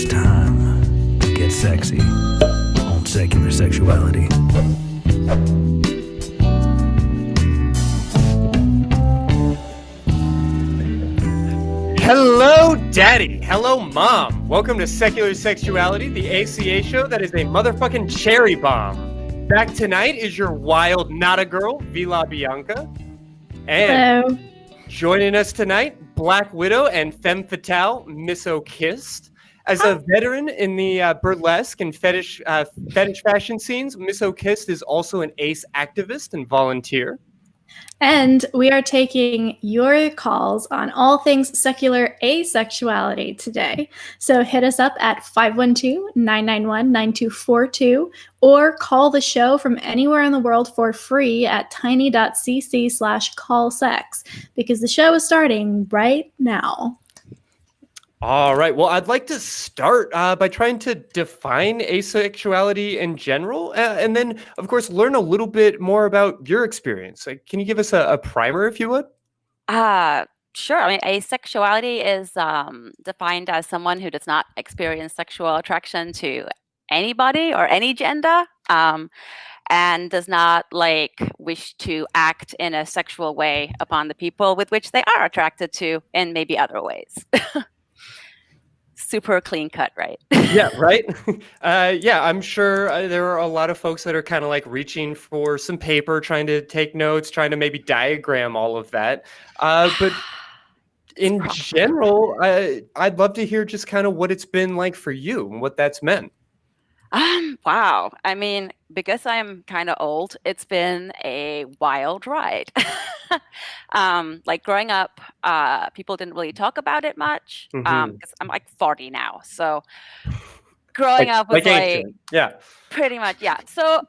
It's time to get sexy on Secular Sexuality. Hello, Daddy. Hello, Mom. Welcome to Secular Sexuality, the ACA show that is a motherfucking cherry bomb. Back tonight is your wild not a girl, Vi Bianca. And hello. Joining us tonight, Black Widow and Femme fatale, Miss O'Kissed. As a veteran in the burlesque and fetish fashion scenes, Miss O'Kissed is also an ace activist and volunteer. And we are taking your calls on all things secular asexuality today. So hit us up at 512-991-9242 or call the show from anywhere in the world for free at tiny.cc/callsex because the show is starting right now. All right. Well, I'd like to start by trying to define asexuality in general, and then, of course, learn a little bit more about your experience. Can you give us a primer, if you would? Sure. I mean, asexuality is defined as someone who does not experience sexual attraction to anybody or any gender, and does not wish to act in a sexual way upon the people with which they are attracted to in maybe other ways. Super clean cut, right? Yeah, right. Yeah, I'm sure there are a lot of folks that are kind of like reaching for some paper, trying to take notes, trying to maybe diagram all of that. But in general, I'd love to hear just kind of what it's been like for you and what that's meant. Wow. I mean, because I'm kind of old, it's been a wild ride. Growing up, people didn't really talk about it much because I'm like 40 now. So growing up was yeah, pretty much, yeah. So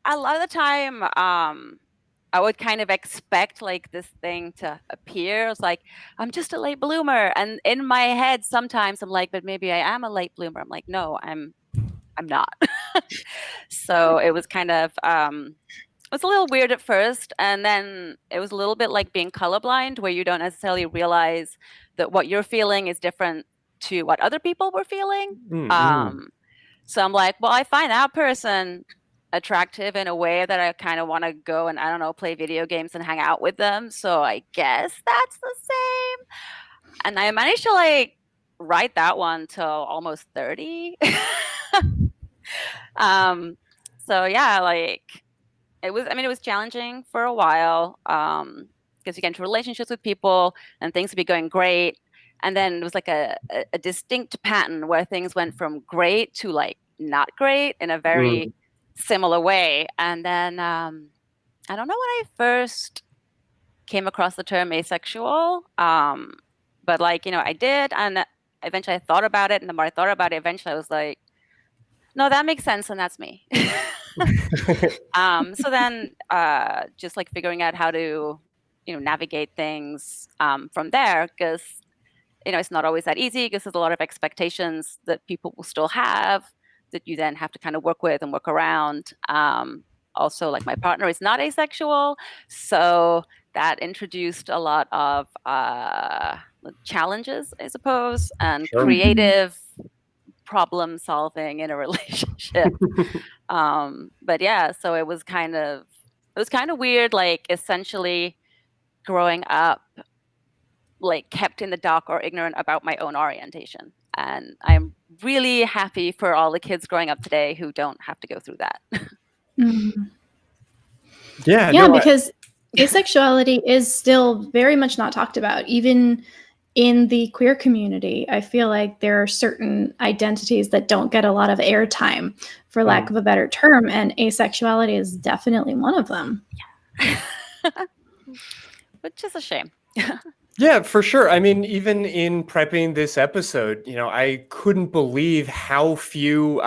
a lot of the time, I would kind of expect this thing to appear. It's like, I'm just a late bloomer. And in my head, sometimes I'm like, but maybe I am a late bloomer. I'm like, no, I'm not. So it was kind of, it was a little weird at first. And then it was a little bit like being colorblind, where you don't necessarily realize that what you're feeling is different to what other people were feeling. So I'm like, well, I find that person attractive in a way that I kind of want to go and, I don't know, play video games and hang out with them. So I guess that's the same. And I managed to write that one till almost 30. So yeah, it was challenging for a while, because you get into relationships with people and things would be going great. And then it was like a distinct pattern where things went from great to not great in a very similar way. And then, I don't know when I first came across the term asexual, but I did. And eventually I thought about it. And the more I thought about it, eventually I was like, no, that makes sense, and that's me. So then, just figuring out how to, navigate things from there, because it's not always that easy, because there's a lot of expectations that people will still have that you then have to kind of work with and work around. Also, my partner is not asexual, so that introduced a lot of challenges, I suppose, and creative problem solving in a relationship. But yeah, so it was kind of weird, essentially growing up kept in the dark or ignorant about my own orientation. And I'm really happy for all the kids growing up today who don't have to go through that. Yeah, because asexuality is still very much not talked about, even in the queer community. I feel like there are certain identities that don't get a lot of airtime, for lack of a better term, and asexuality is definitely one of them. Yeah. Which is a shame. Yeah, for sure. I mean, even in prepping this episode, I couldn't believe how few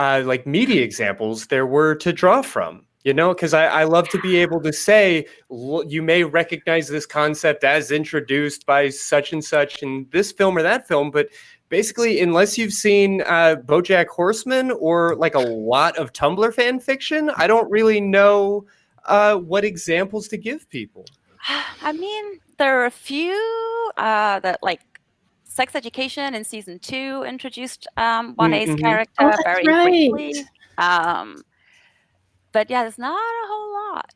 media examples there were to draw from. Because I love to be able to say, you may recognize this concept as introduced by such and such in this film or that film, but basically, unless you've seen Bojack Horseman or a lot of Tumblr fan fiction, I don't really know what examples to give people. I mean, there are a few that sex education in season 2 introduced one ace character Oh, that's very right. quickly. But yeah, there's not a whole lot.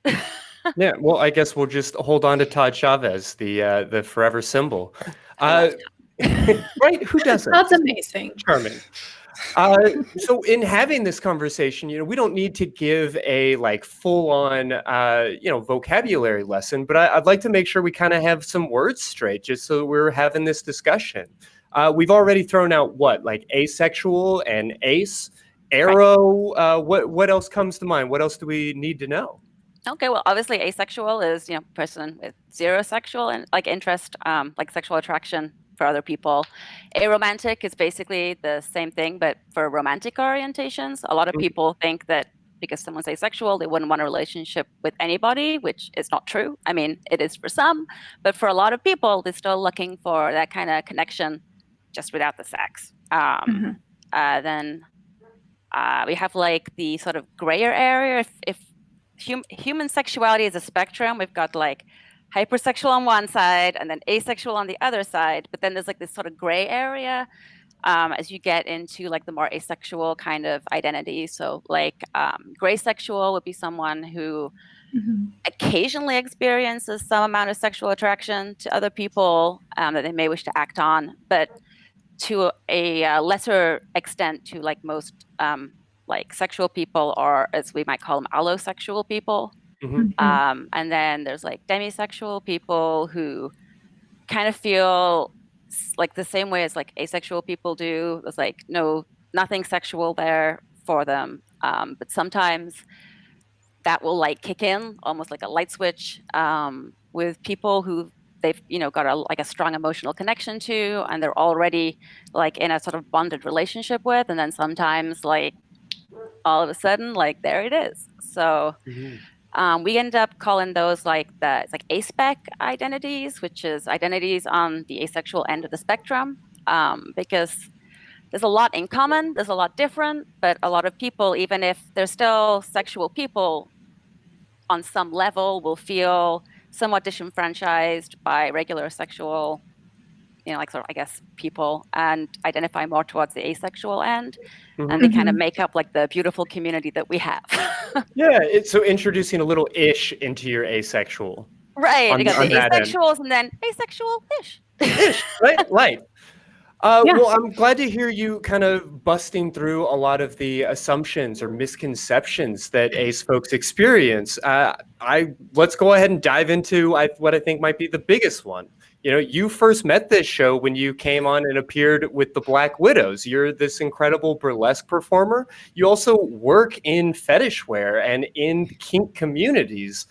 Yeah, well, I guess we'll just hold on to Todd Chavez, the forever symbol. Right? Who doesn't? That's amazing. Charming. So in having this conversation, we don't need to give a like full-on, vocabulary lesson, but I'd like to make sure we kind of have some words straight, just so we're having this discussion. We've already thrown out like asexual and ace, arrow. What else comes to mind? What else do we need to know? Okay, well, obviously asexual is, person with zero sexual and like interest, like sexual attraction for other people. Aromantic is basically the same thing, but for romantic orientations. A lot of people think that because someone's asexual, they wouldn't want a relationship with anybody, which is not true. I mean, it is for some, but for a lot of people, they're still looking for that kind of connection just without the sex. Then we have like the sort of grayer area. If human sexuality is a spectrum, we've got like hypersexual on one side and then asexual on the other side, but then there's like this sort of gray area as you get into like the more asexual kind of identity. So like gray sexual would be someone who occasionally experiences some amount of sexual attraction to other people that they may wish to act on, but to a lesser extent to like most like sexual people, or as we might call them, allosexual people. And then there's like demisexual people who kind of feel like the same way as like asexual people do. There's like nothing sexual there for them. But sometimes that will like kick in almost like a light switch with people who they've got a strong emotional connection to, and they're already like in a sort of bonded relationship with, and then sometimes like all of a sudden like there it is. So we end up calling those like it's like aspec identities, which is identities on the asexual end of the spectrum, because there's a lot in common, there's a lot different, but a lot of people, even if they're still sexual people, on some level will feel somewhat disenfranchised by regular sexual, like sort of, I guess, people, and identify more towards the asexual end. And they kind of make up like the beautiful community that we have. Yeah, so introducing a little ish into your asexual. Right, you got the asexuals and then asexual-ish. Ish, right? Light. Well, I'm glad to hear you kind of busting through a lot of the assumptions or misconceptions that ace folks experience. Let's go ahead and dive into what I think might be the biggest one. You first met this show when you came on and appeared with the Black Widows. You're this incredible burlesque performer. You also work in fetish wear and in kink communities.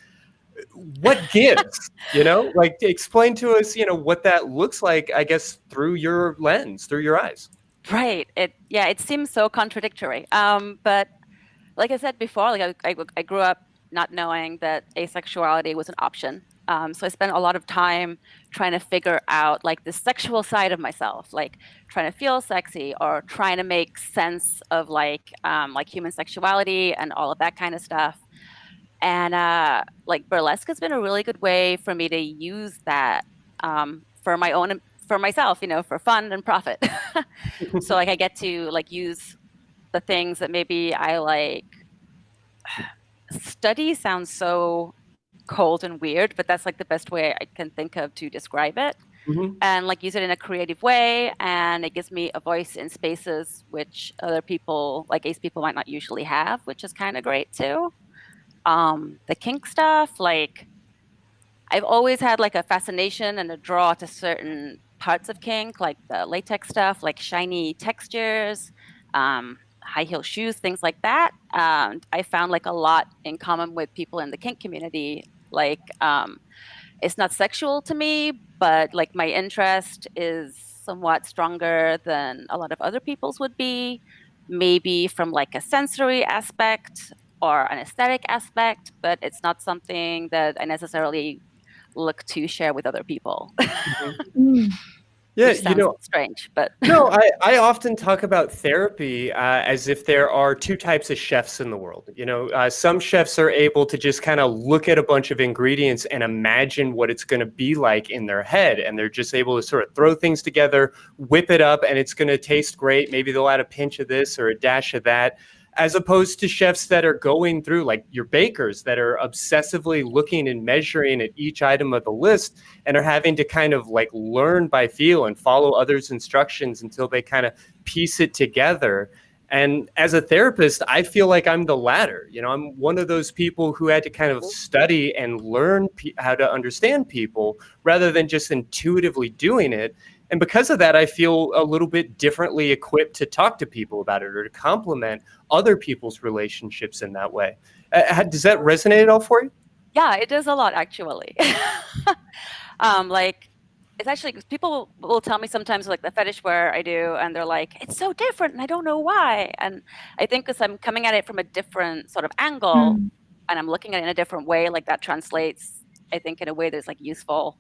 What gives? Like explain to us, what that looks like, I guess, through your lens, through your eyes. Right. It seems so contradictory. But like I said before, like I grew up not knowing that asexuality was an option. So I spent a lot of time trying to figure out like the sexual side of myself, like trying to feel sexy or trying to make sense of like human sexuality and all of that kind of stuff. And like burlesque has been a really good way for me to use that for myself, for fun and profit. So like I get to like use the things that maybe I like. Study sounds so cold and weird, but that's like the best way I can think of to describe it. And like use it in a creative way, and it gives me a voice in spaces which other people, like ace people, might not usually have, which is kind of great too. The kink stuff, like I've always had like a fascination and a draw to certain parts of kink, like the latex stuff, like shiny textures, high heel shoes, things like that. I found like a lot in common with people in the kink community. Like it's not sexual to me, but like my interest is somewhat stronger than a lot of other people's would be, maybe from like a sensory aspect or an aesthetic aspect, but it's not something that I necessarily look to share with other people. Yeah, which sounds strange, but no, I often talk about therapy as if there are two types of chefs in the world. Some chefs are able to just kind of look at a bunch of ingredients and imagine what it's going to be like in their head. And they're just able to sort of throw things together, whip it up, and it's going to taste great. Maybe they'll add a pinch of this or a dash of that. As opposed to chefs that are going through, like your bakers, that are obsessively looking and measuring at each item of the list and are having to kind of like learn by feel and follow others' instructions until they kind of piece it together. And as a therapist, I feel like I'm the latter. I'm one of those people who had to kind of study and learn how to understand people rather than just intuitively doing it. And because of that, I feel a little bit differently equipped to talk to people about it or to complement other people's relationships in that way. Does that resonate at all for you? Yeah, it does a lot, actually. Like, it's actually, people will tell me sometimes like the fetish wear I do, and they're like, it's so different, and I don't know why. And I think because I'm coming at it from a different sort of angle, and I'm looking at it in a different way, like that translates, I think, in a way that's like useful.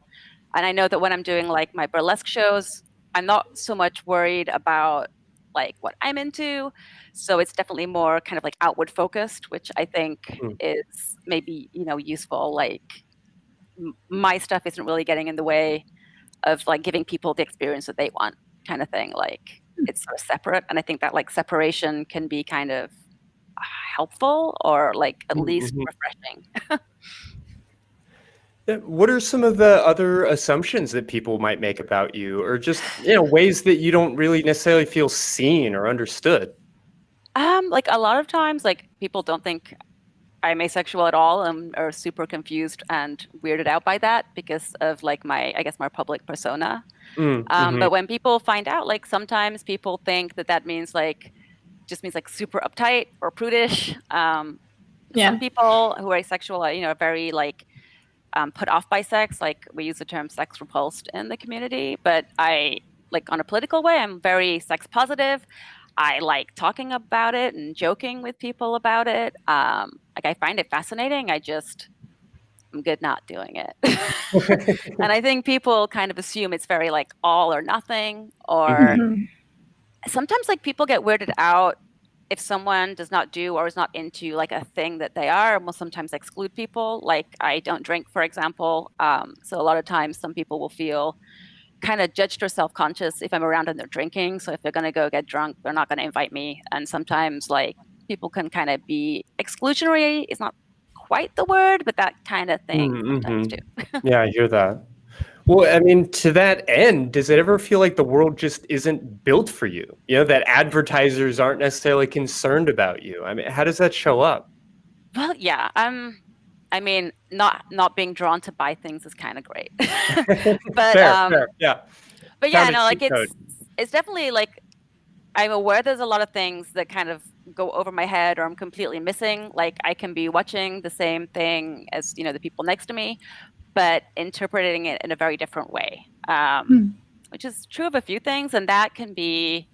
And I know that when I'm doing like my burlesque shows, I'm not so much worried about like what I'm into. So it's definitely more kind of like outward focused, which I think is maybe, useful. Like my stuff isn't really getting in the way of like giving people the experience that they want, kind of thing. Like it's sort of separate. And I think that like separation can be kind of helpful or like at least refreshing. What are some of the other assumptions that people might make about you, or just ways that you don't really necessarily feel seen or understood? Like a lot of times, like people don't think I'm asexual at all and are super confused and weirded out by that because of like my public persona. But when people find out, like sometimes people think that means like just means like super uptight or prudish. Some people who are asexual, are very like put off by sex. Like we use the term sex repulsed in the community, but I like on a political way, I'm very sex positive. I like talking about it and joking with people about it. Like I find it fascinating. I'm good not doing it. And I think people kind of assume it's very like all or nothing, or sometimes like people get weirded out if someone does not do or is not into like a thing that they are, and will sometimes exclude people. Like I don't drink, for example. So a lot of times some people will feel kind of judged or self-conscious if I'm around and they're drinking. So if they're going to go get drunk, they're not going to invite me. And sometimes like people can kind of be exclusionary. It's not quite the word, but that kind of thing sometimes too. Yeah, I hear that. Well, I mean, to that end, does it ever feel like the world just isn't built for you? That advertisers aren't necessarily concerned about you? I mean, how does that show up? Well, yeah. I mean, not being drawn to buy things is kind of great. But fair, yeah. But yeah, no, like it's definitely like I'm aware there's a lot of things that kind of go over my head or I'm completely missing. Like I can be watching the same thing as, the people next to me, but interpreting it in a very different way, which is true of a few things. And that can be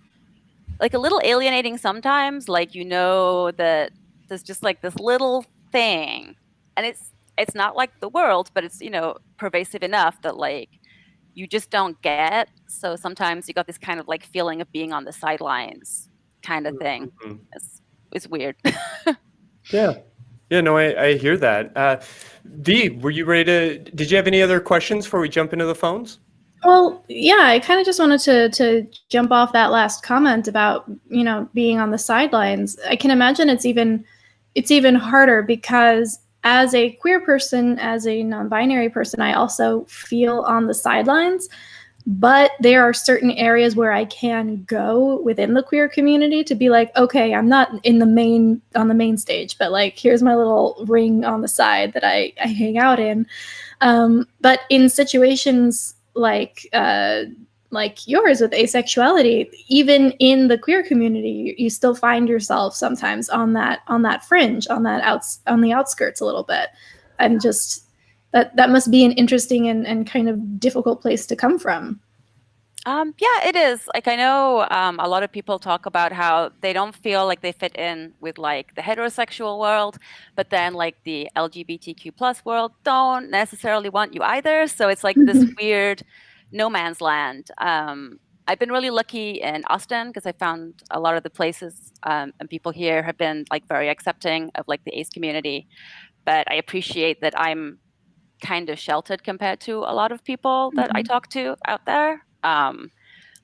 like a little alienating sometimes. Like, that there's just like this little thing, and it's not like the world, but it's, pervasive enough that like you just don't get. So sometimes you got this kind of like feeling of being on the sidelines kind of thing. It's weird. Yeah. Yeah, no, I hear that. Vi, did you have any other questions before we jump into the phones? Well, yeah, I kind of just wanted to jump off that last comment about, being on the sidelines. I can imagine it's even harder because as a queer person, as a non-binary person, I also feel on the sidelines. But there are certain areas where I can go within the queer community to be like, okay, I'm not on the main stage, but like, here's my little ring on the side that I hang out in. But in situations like yours with asexuality, even in the queer community, you still find yourself sometimes on that fringe, on the outskirts a little bit. I'm just that must be an interesting and kind of difficult place to come from. Yeah, it is. Like I know a lot of people talk about how they don't feel like they fit in with like the heterosexual world, but then like the LGBTQ plus world don't necessarily want you either. So it's like this weird no man's land. I've been really lucky in Austin because I found a lot of the places and people here have been like very accepting of like the ace community. But I appreciate that I'm kind of sheltered compared to a lot of people that I talk to out there.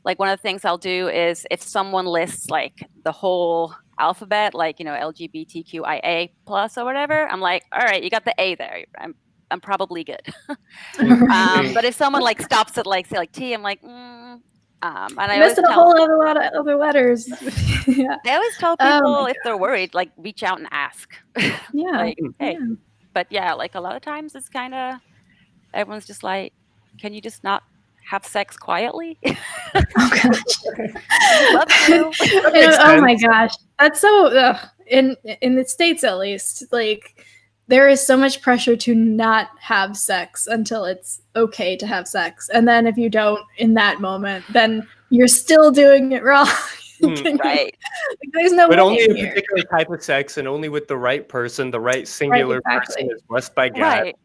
Like one of the things I'll do is if someone lists like the whole alphabet, like, you know, LGBTQIA plus or whatever, I'm like, all right, you got the A there. I'm probably good. But if someone like stops at like say like T, I'm like, and I always missing a whole lot of other letters. Yeah. I always tell people if they're worried, like reach out and ask. Yeah. Like, hey. But yeah, like a lot of times it's kind of everyone's just like, can you just not have sex quietly? Oh gosh. Love you. Oh my gosh, that's so in the States at least, like there is so much pressure to not have sex until it's okay to have sex, and then if you don't in that moment, then you're still doing it wrong. Right. There's no but way only a here. particular type of sex and only with the right person, the right singular person is blessed by God. Right.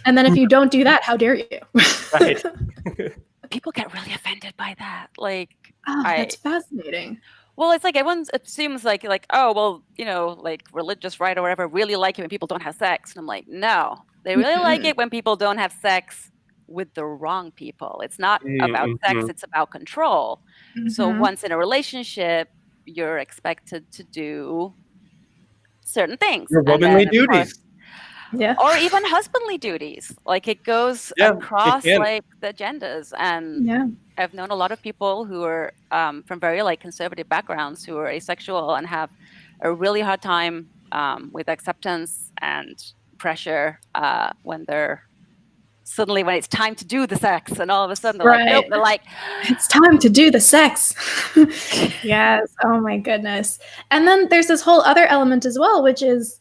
And then if you don't do that, how dare you? Right. People get really offended by that. Like, that's fascinating. Well, it's like everyone assumes like, oh, well, you know, like religious right or whatever really like it when people don't have sex. And I'm like, no, they really like it when people don't have sex with the wrong people. It's not about sex, it's about control. So once in a relationship, you're expected to do certain things. Your womanly duties. Yeah. Or even husbandly duties. Like it goes across like the genders. And I've known a lot of people who are from very like conservative backgrounds who are asexual and have a really hard time with acceptance and pressure when it's time to do the sex, and all of a sudden they're like, nope, they're like, it's time to do the sex. Yes. Oh my goodness. And then there's this whole other element as well, which is,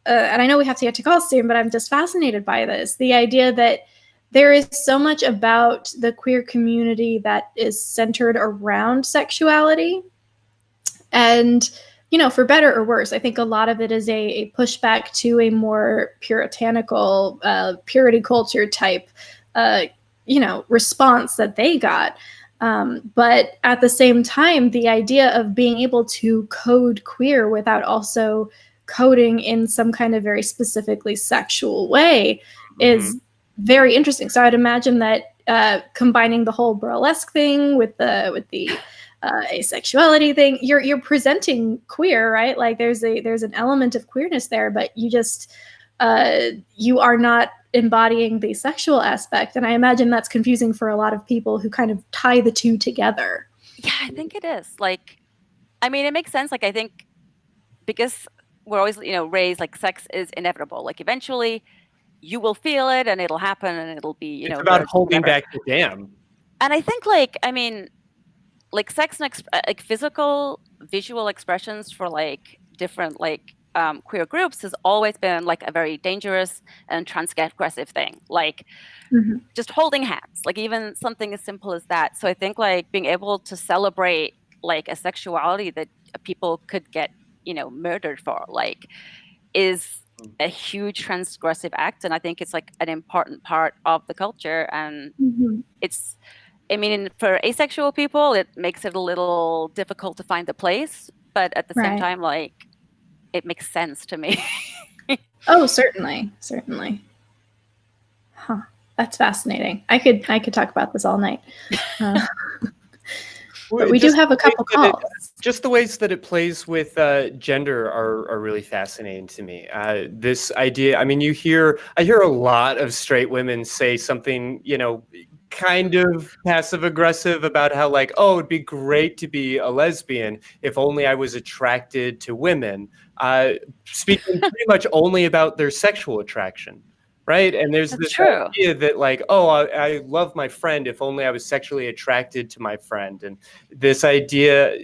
and I know we have to get to calls soon, but I'm just fascinated by this. The idea that there is so much about the queer community that is centered around sexuality. And, you know, for better or worse, I think a lot of it is a pushback to a more puritanical, purity culture type, response that they got. But at the same time, the idea of being able to code queer without also coding in some kind of very specifically sexual way is very interesting. So I'd imagine that combining the whole burlesque thing with the asexuality thing, you're presenting queer, right? Like there's an element of queerness there, but you just you are not embodying the sexual aspect. And I imagine that's confusing for a lot of people who kind of tie the two together. Yeah, I think it is. Like, I mean, it makes sense. Like, I think because we're always, raised like sex is inevitable. Like eventually you will feel it and it'll happen and it'll be, it's about holding back the dam. And I think like sex and like physical visual expressions for like different like queer groups has always been like a very dangerous and transgressive thing. Like just holding hands, like even something as simple as that. So I think like being able to celebrate like a sexuality that people could get, murdered for, like, is a huge transgressive act. And I think it's like an important part of the culture. And it's, I mean, for asexual people, it makes it a little difficult to find a place, but at the same time, like, it makes sense to me. Oh, certainly. Huh. That's fascinating. I could talk about this all night. But we do have a couple calls. Just the ways that it plays with gender are really fascinating to me. This idea, I mean, I hear a lot of straight women say something, kind of passive aggressive about how like, oh, it'd be great to be a lesbian if only I was attracted to women, speaking pretty much only about their sexual attraction. Right. And there's this idea that like, oh, I love my friend if only I was sexually attracted to my friend. And this idea,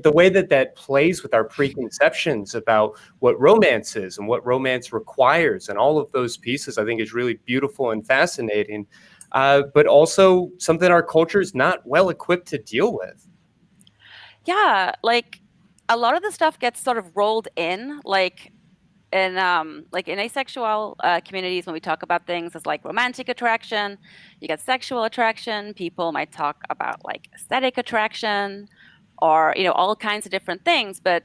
the way that plays with our preconceptions about what romance is and what romance requires and all of those pieces, I think is really beautiful and fascinating, but also something our culture is not well equipped to deal with. Yeah, like a lot of the stuff gets sort of rolled in, like, in like in asexual communities, when we talk about things as like romantic attraction, you get sexual attraction. People might talk about like aesthetic attraction, or all kinds of different things. But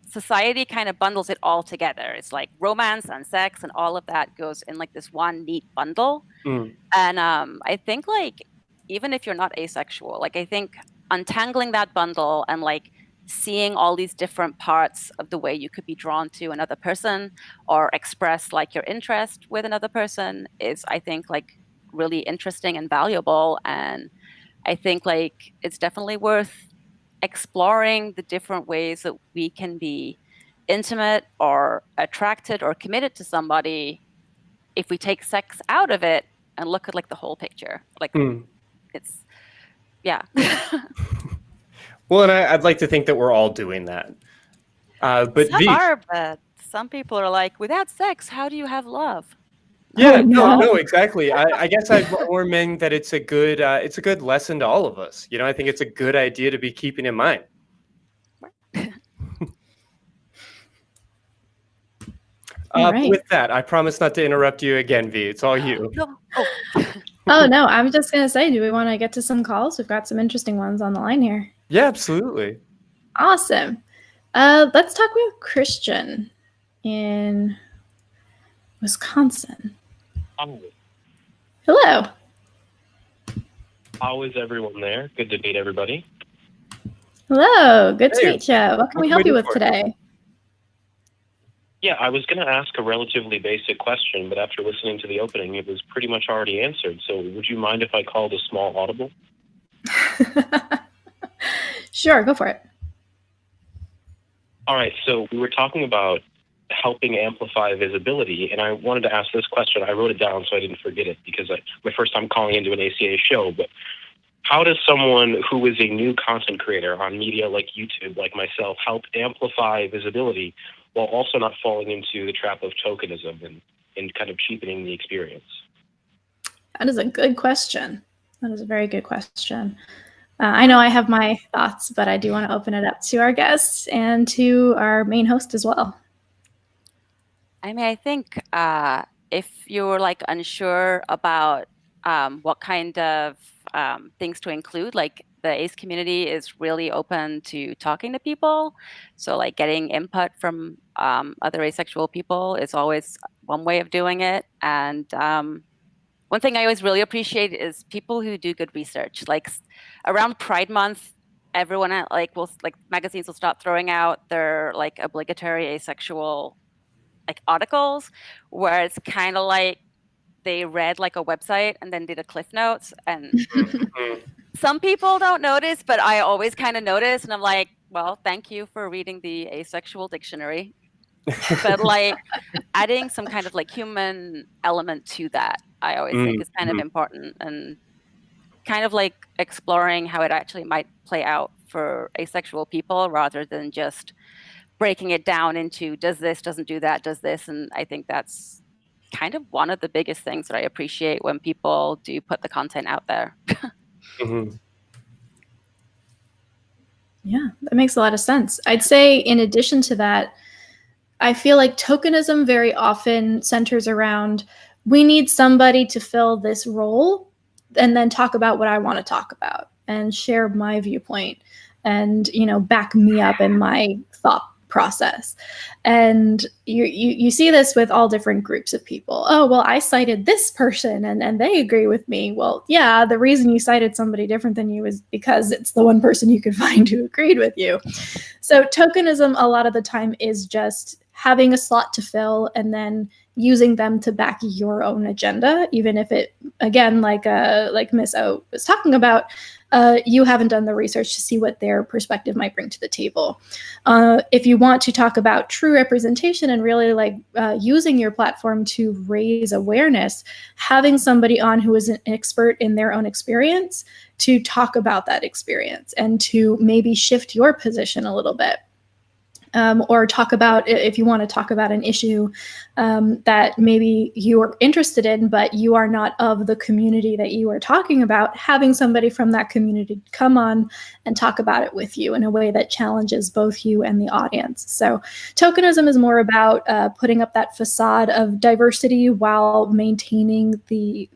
society kind of bundles it all together. It's like romance and sex and all of that goes in like this one neat bundle. And I think like even if you're not asexual, like I think untangling that bundle and like seeing all these different parts of the way you could be drawn to another person or express like your interest with another person is, I think, like really interesting and valuable. And I think like it's definitely worth exploring the different ways that we can be intimate or attracted or committed to somebody if we take sex out of it and look at like the whole picture. Like it's, yeah. Well, and I'd like to think that we're all doing that. But some are, but some people are like, without sex, how do you have love? Yeah, no, exactly. I guess I'd more mean that it's a good lesson to all of us. I think it's a good idea to be keeping in mind. Right. With that, I promise not to interrupt you again, Vi. It's all you. Oh, no, I'm just going to say, do we want to get to some calls? We've got some interesting ones on the line here. Yeah, absolutely. Awesome. Let's talk with Christian in Wisconsin. Hello. How is everyone there? Good to meet everybody. Hello. Good to meet you. What can we help you with today? Yeah, I was going to ask a relatively basic question, but after listening to the opening, it was pretty much already answered. So would you mind if I called a small audible? Sure, go for it. All right, so we were talking about helping amplify visibility, and I wanted to ask this question. I wrote it down so I didn't forget it because my first time calling into an ACA show, but how does someone who is a new content creator on media like YouTube, like myself, help amplify visibility while also not falling into the trap of tokenism and kind of cheapening the experience? That is a good question. That is a very good question. I know I have my thoughts, but I do want to open it up to our guests and to our main host as well. I mean, I think if you're like unsure about what kind of things to include, like the ACE community is really open to talking to people. So like getting input from other asexual people is always one way of doing it. And one thing I always really appreciate is people who do good research. Like around Pride Month, everyone magazines will start throwing out their like obligatory asexual like articles where it's kind of like they read like a website and then did a cliff notes. And some people don't notice, but I always kind of notice, and I'm like, well, thank you for reading the asexual dictionary. But like adding some kind of like human element to that, I always think is kind of important, and kind of like exploring how it actually might play out for asexual people rather than just breaking it down into does this, doesn't do that, does this. And I think that's kind of one of the biggest things that I appreciate when people do put the content out there. Yeah, that makes a lot of sense. I'd say in addition to that, I feel like tokenism very often centers around, we need somebody to fill this role and then talk about what I want to talk about and share my viewpoint and, back me up in my thought process. And you see this with all different groups of people. Oh, well, I cited this person and they agree with me. Well, yeah, the reason you cited somebody different than you is because it's the one person you could find who agreed with you. So tokenism a lot of the time is just having a slot to fill and then using them to back your own agenda, even if it, again, like Miss O was talking about, you haven't done the research to see what their perspective might bring to the table. If you want to talk about true representation and really using your platform to raise awareness, having somebody on who is an expert in their own experience to talk about that experience and to maybe shift your position a little bit. or talk about, if you want to talk about an issue that maybe you are interested in, but you are not of the community that you are talking about, having somebody from that community come on and talk about it with you in a way that challenges both you and the audience. So tokenism is more about putting up that facade of diversity while maintaining the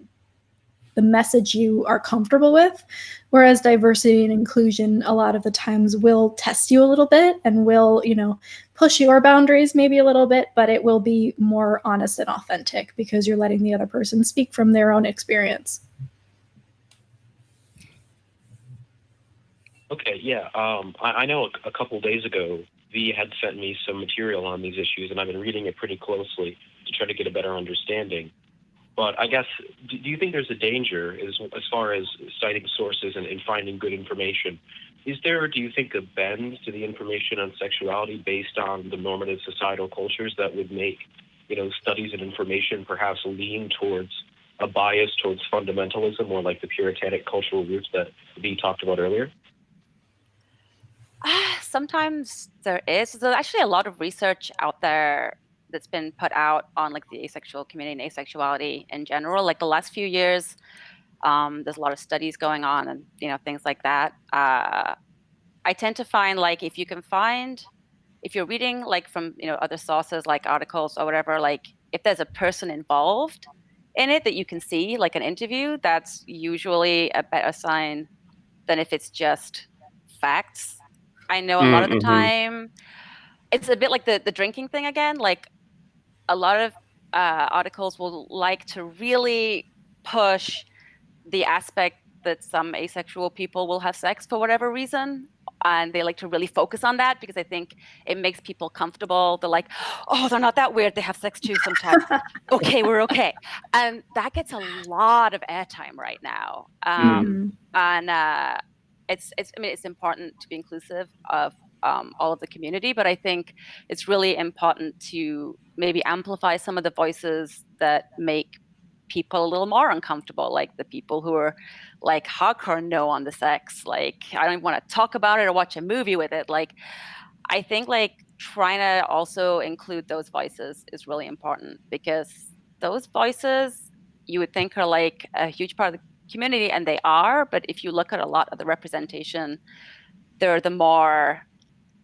message you are comfortable with, whereas diversity and inclusion a lot of the times will test you a little bit and will, push your boundaries maybe a little bit, but it will be more honest and authentic because you're letting the other person speak from their own experience. Okay, yeah. I know a couple of days ago, Vi had sent me some material on these issues, and I've been reading it pretty closely to try to get a better understanding. But I guess, do you think there's a danger as far as citing sources and finding good information? Is there, do you think, a bend to the information on sexuality based on the normative societal cultures that would make, studies and information perhaps lean towards a bias towards fundamentalism, or like the puritanic cultural roots that Vi talked about earlier? Sometimes there is. There's actually a lot of research out there that's been put out on like the asexual community and asexuality in general. Like the last few years, there's a lot of studies going on and things like that. I tend to find like if you're reading like from other sources like articles or whatever, like if there's a person involved in it that you can see, like an interview, that's usually a better sign than if it's just facts. I know a lot of the time it's a bit like the drinking thing again. Like a lot of articles will like to really push the aspect that some asexual people will have sex for whatever reason. And they like to really focus on that because I think it makes people comfortable. They're like, oh, they're not that weird. They have sex too sometimes. Okay, we're okay. And that gets a lot of airtime right now. And it's important to be inclusive of all of the community, but I think it's really important to maybe amplify some of the voices that make people a little more uncomfortable, like the people who are like hardcore no on the sex, like I don't even want to talk about it or watch a movie with it. Like I think like trying to also include those voices is really important because those voices you would think are like a huge part of the community, and they are, but if you look at a lot of the representation, they're the more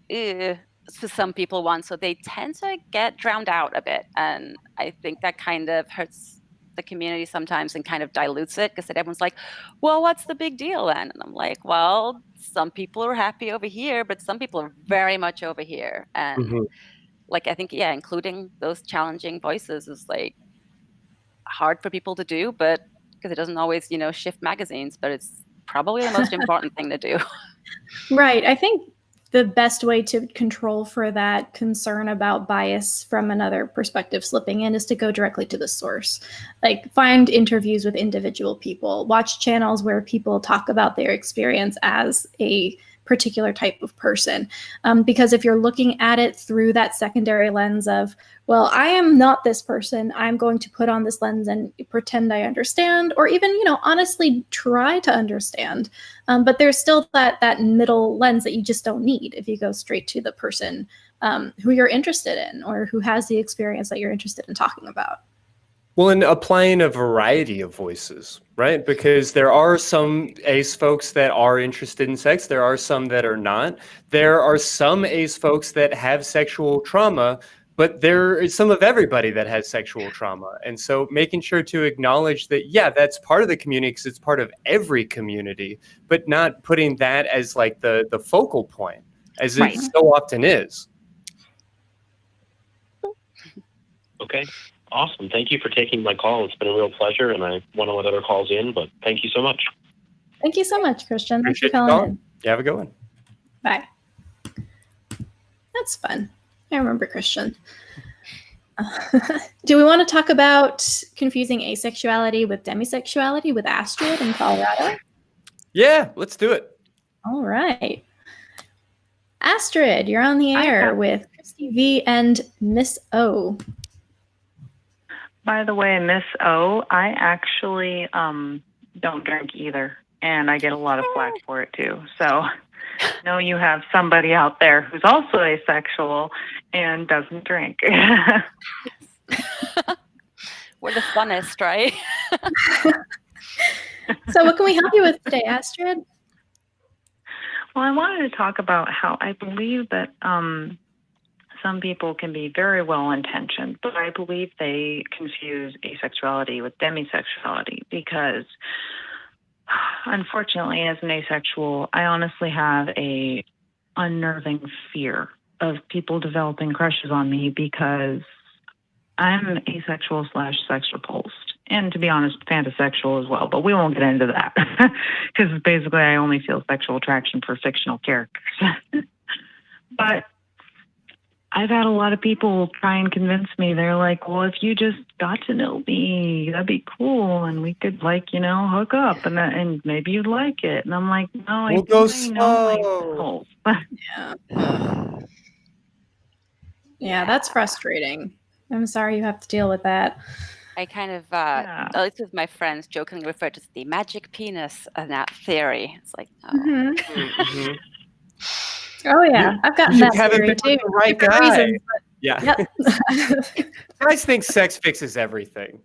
for some people one, so they tend to get drowned out a bit, and I think that kind of hurts the community sometimes and kind of dilutes it because everyone's like, well, what's the big deal then? And I'm like, well, some people are happy over here, but some people are very much over here. And like I think including those challenging voices is like hard for people to do, but because it doesn't always shift magazines, but it's probably the most important thing to do. Right. I think the best way to control for that concern about bias from another perspective slipping in is to go directly to the source. Like find interviews with individual people, watch channels where people talk about their experience as a particular type of person. Because if you're looking at it through that secondary lens of, well, I am not this person, I'm going to put on this lens and pretend I understand, or even, honestly try to understand. But there's still that middle lens that you just don't need if you go straight to the person who you're interested in or who has the experience that you're interested in talking about. Well, and applying a variety of voices, right? Because there are some ace folks that are interested in sex. There are some that are not. There are some ace folks that have sexual trauma, but there is some of everybody that has sexual trauma. And so making sure to acknowledge that, that's part of the community because it's part of every community, but not putting that as like the focal point, as it so often is. Okay. Awesome. Thank you for taking my call. It's been a real pleasure, and I want to let other calls in, but thank you so much. Thank you so much, Christian. Thanks for Appreciate you calling in. Yeah, have a good one. Bye. That's fun. I remember Christian. Do we want to talk about confusing asexuality with demisexuality with Astrid in Colorado? Yeah, let's do it. All right. Astrid, you're on the air with Christy V and Miss O. By the way, Miss O, I actually don't drink either, and I get a lot of flack for it too. So know you have somebody out there who's also asexual and doesn't drink. We're the funnest, right? So what can we help you with today, Astrid? Well, I wanted to talk about how I believe that some people can be very well-intentioned, but I believe they confuse asexuality with demisexuality because, unfortunately, as an asexual, I honestly have a unnerving fear of people developing crushes on me because I'm asexual / sex repulsed. And to be honest, fantasexual as well, but we won't get into that because basically I only feel sexual attraction for fictional characters. But I've had a lot of people try and convince me. They're like, well, if you just got to know me, that'd be cool. And we could hook up and maybe you'd like it. And I'm like, no, We'll go slow. Yeah. Yeah, that's frustrating. I'm sorry you have to deal with that. I kind of, at least with my friends, jokingly refer to the magic penis and that theory. It's like, oh. Mm-hmm. Oh yeah, I've gotten that theory too. The right guy. Reasons, yeah. Yep. Guys think sex fixes everything.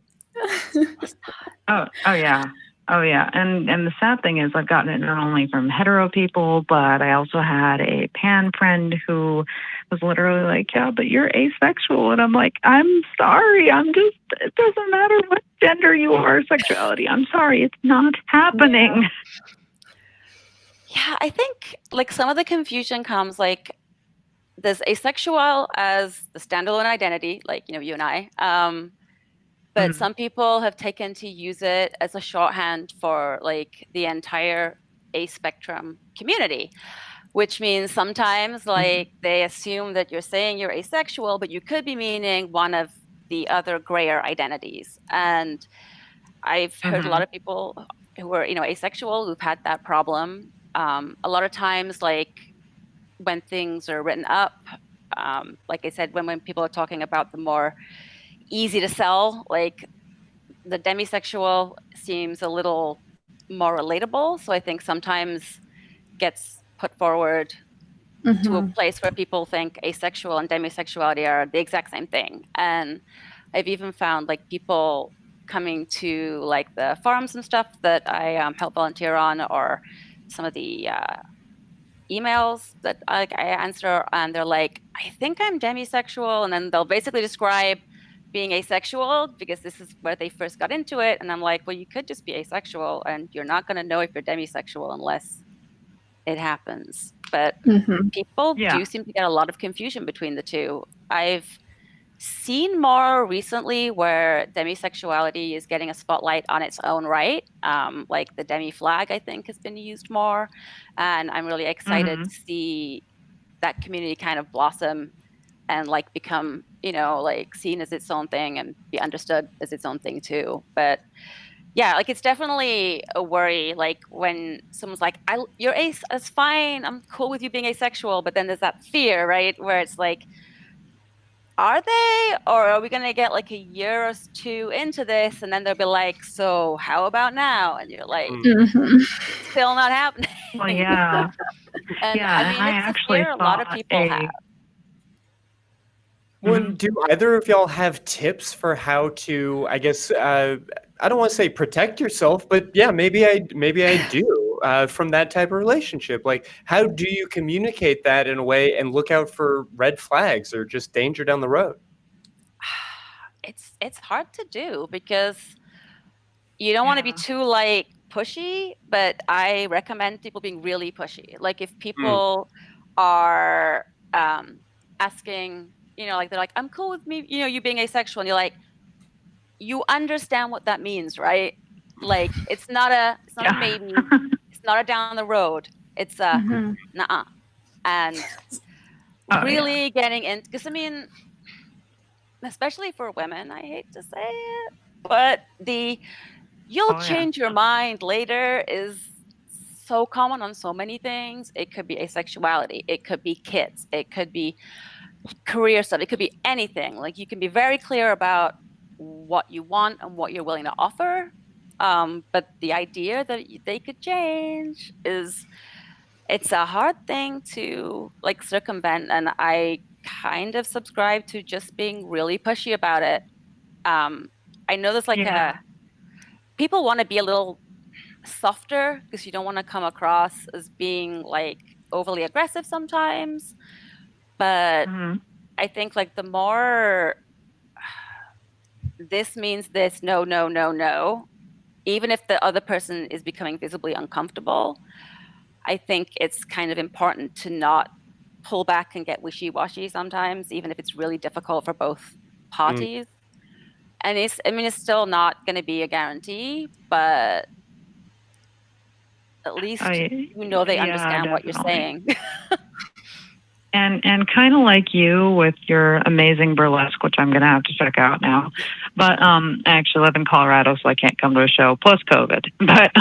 Oh yeah. And the sad thing is I've gotten it not only from hetero people, but I also had a pan friend who was literally like, yeah, but you're asexual. And I'm like, I'm sorry. It doesn't matter what gender you are, sexuality. I'm sorry. It's not happening. Yeah, I think some of the confusion comes there's asexual as the standalone identity, you and I. But some people have taken to use it as a shorthand for the entire A-spectrum community, which means sometimes they assume that you're saying you're asexual, but you could be meaning one of the other grayer identities. And I've heard a lot of people who are, asexual who've had that problem. A lot of times, when things are written up, like I said, when people are talking about the more easy to sell, the demisexual seems a little more relatable. So I think sometimes gets put forward to a place where people think asexual and demisexuality are the exact same thing. And I've even found people coming to the forums and stuff that I help volunteer on, or some of the emails that I answer, and they're like, I think I'm demisexual, and then they'll basically describe being asexual because this is where they first got into it. And I'm like, well, you could just be asexual and you're not going to know if you're demisexual unless it happens. But people do seem to get a lot of confusion between the two. I've seen more recently where demisexuality is getting a spotlight on its own right. The demi flag, I think, has been used more. And I'm really excited to see that community kind of blossom and become, seen as its own thing and be understood as its own thing too. But yeah, it's definitely a worry. When someone's like, you're ace, that's fine. I'm cool with you being asexual. But then there's that fear, right? Where it's are they, or are we going to get a year or two into this? And then they'll be like, so how about now? And you're like, still not happening. Well, yeah. And I it's a fear a lot of people have. Well, do either of y'all have tips for how to, I guess, I don't want to say protect yourself, but yeah, maybe I do from that type of relationship. How do you communicate that in a way and look out for red flags or just danger down the road? It's hard to do because you don't want to be too pushy, but I recommend people being really pushy. If people are asking, they're like, I'm cool with me, you being asexual, and you're like, you understand what that means, right? It's not a maybe, it's not a down the road, it's a nuh-uh. And really getting in, because especially for women, I hate to say it, but you'll change your mind later is so common on so many things. It could be asexuality, it could be kids, it could be career stuff, it could be anything. You can be very clear about what you want and what you're willing to offer, but the idea that they could change is it's a hard thing to like circumvent, and I kind of subscribe to just being really pushy about it. I know there's like people want to be a little softer because you don't want to come across as being like overly aggressive sometimes. But I think like the more this means this, no, no, no, no, even if the other person is becoming visibly uncomfortable, I think it's kind of important to not pull back and get wishy-washy sometimes, even if it's really difficult for both parties. And it's still not going to be a guarantee, but at least they understand what you're saying. And kind of like you with your amazing burlesque, which I'm going to have to check out now. But I actually live in Colorado, so I can't come to a show, plus COVID. But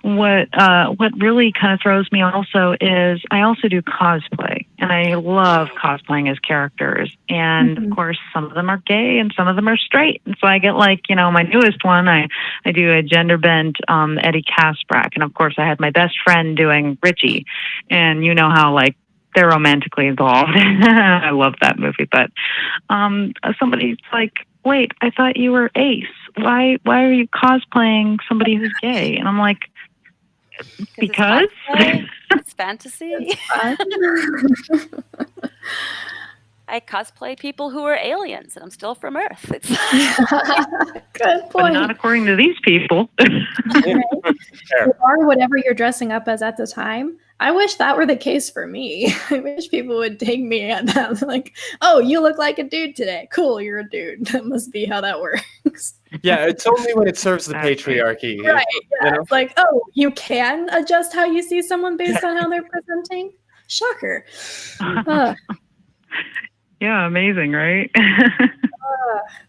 what really kind of throws me also is I also do cosplay, and I love cosplaying as characters. And of course, some of them are gay and some of them are straight. And so I get like, my newest one, I do a gender bent Eddie Kasprak. And of course, I had my best friend doing Richie. And you know how like they're romantically involved. I love that movie. But somebody's like, wait, I thought you were Ace. Why are you cosplaying somebody who's gay? And I'm like, because it's fantasy. I cosplay people who are aliens, and I'm still from Earth. It's good point. But not according to these people. Or whatever you're dressing up as at the time. I wish that were the case for me. I wish people would take me at that. Like, oh, you look like a dude today. Cool, you're a dude. That must be how that works. Yeah, it's only when it serves the patriarchy. Right. Yeah. It's like, oh, you can adjust how you see someone based on how they're presenting? Shocker. Yeah, amazing, right?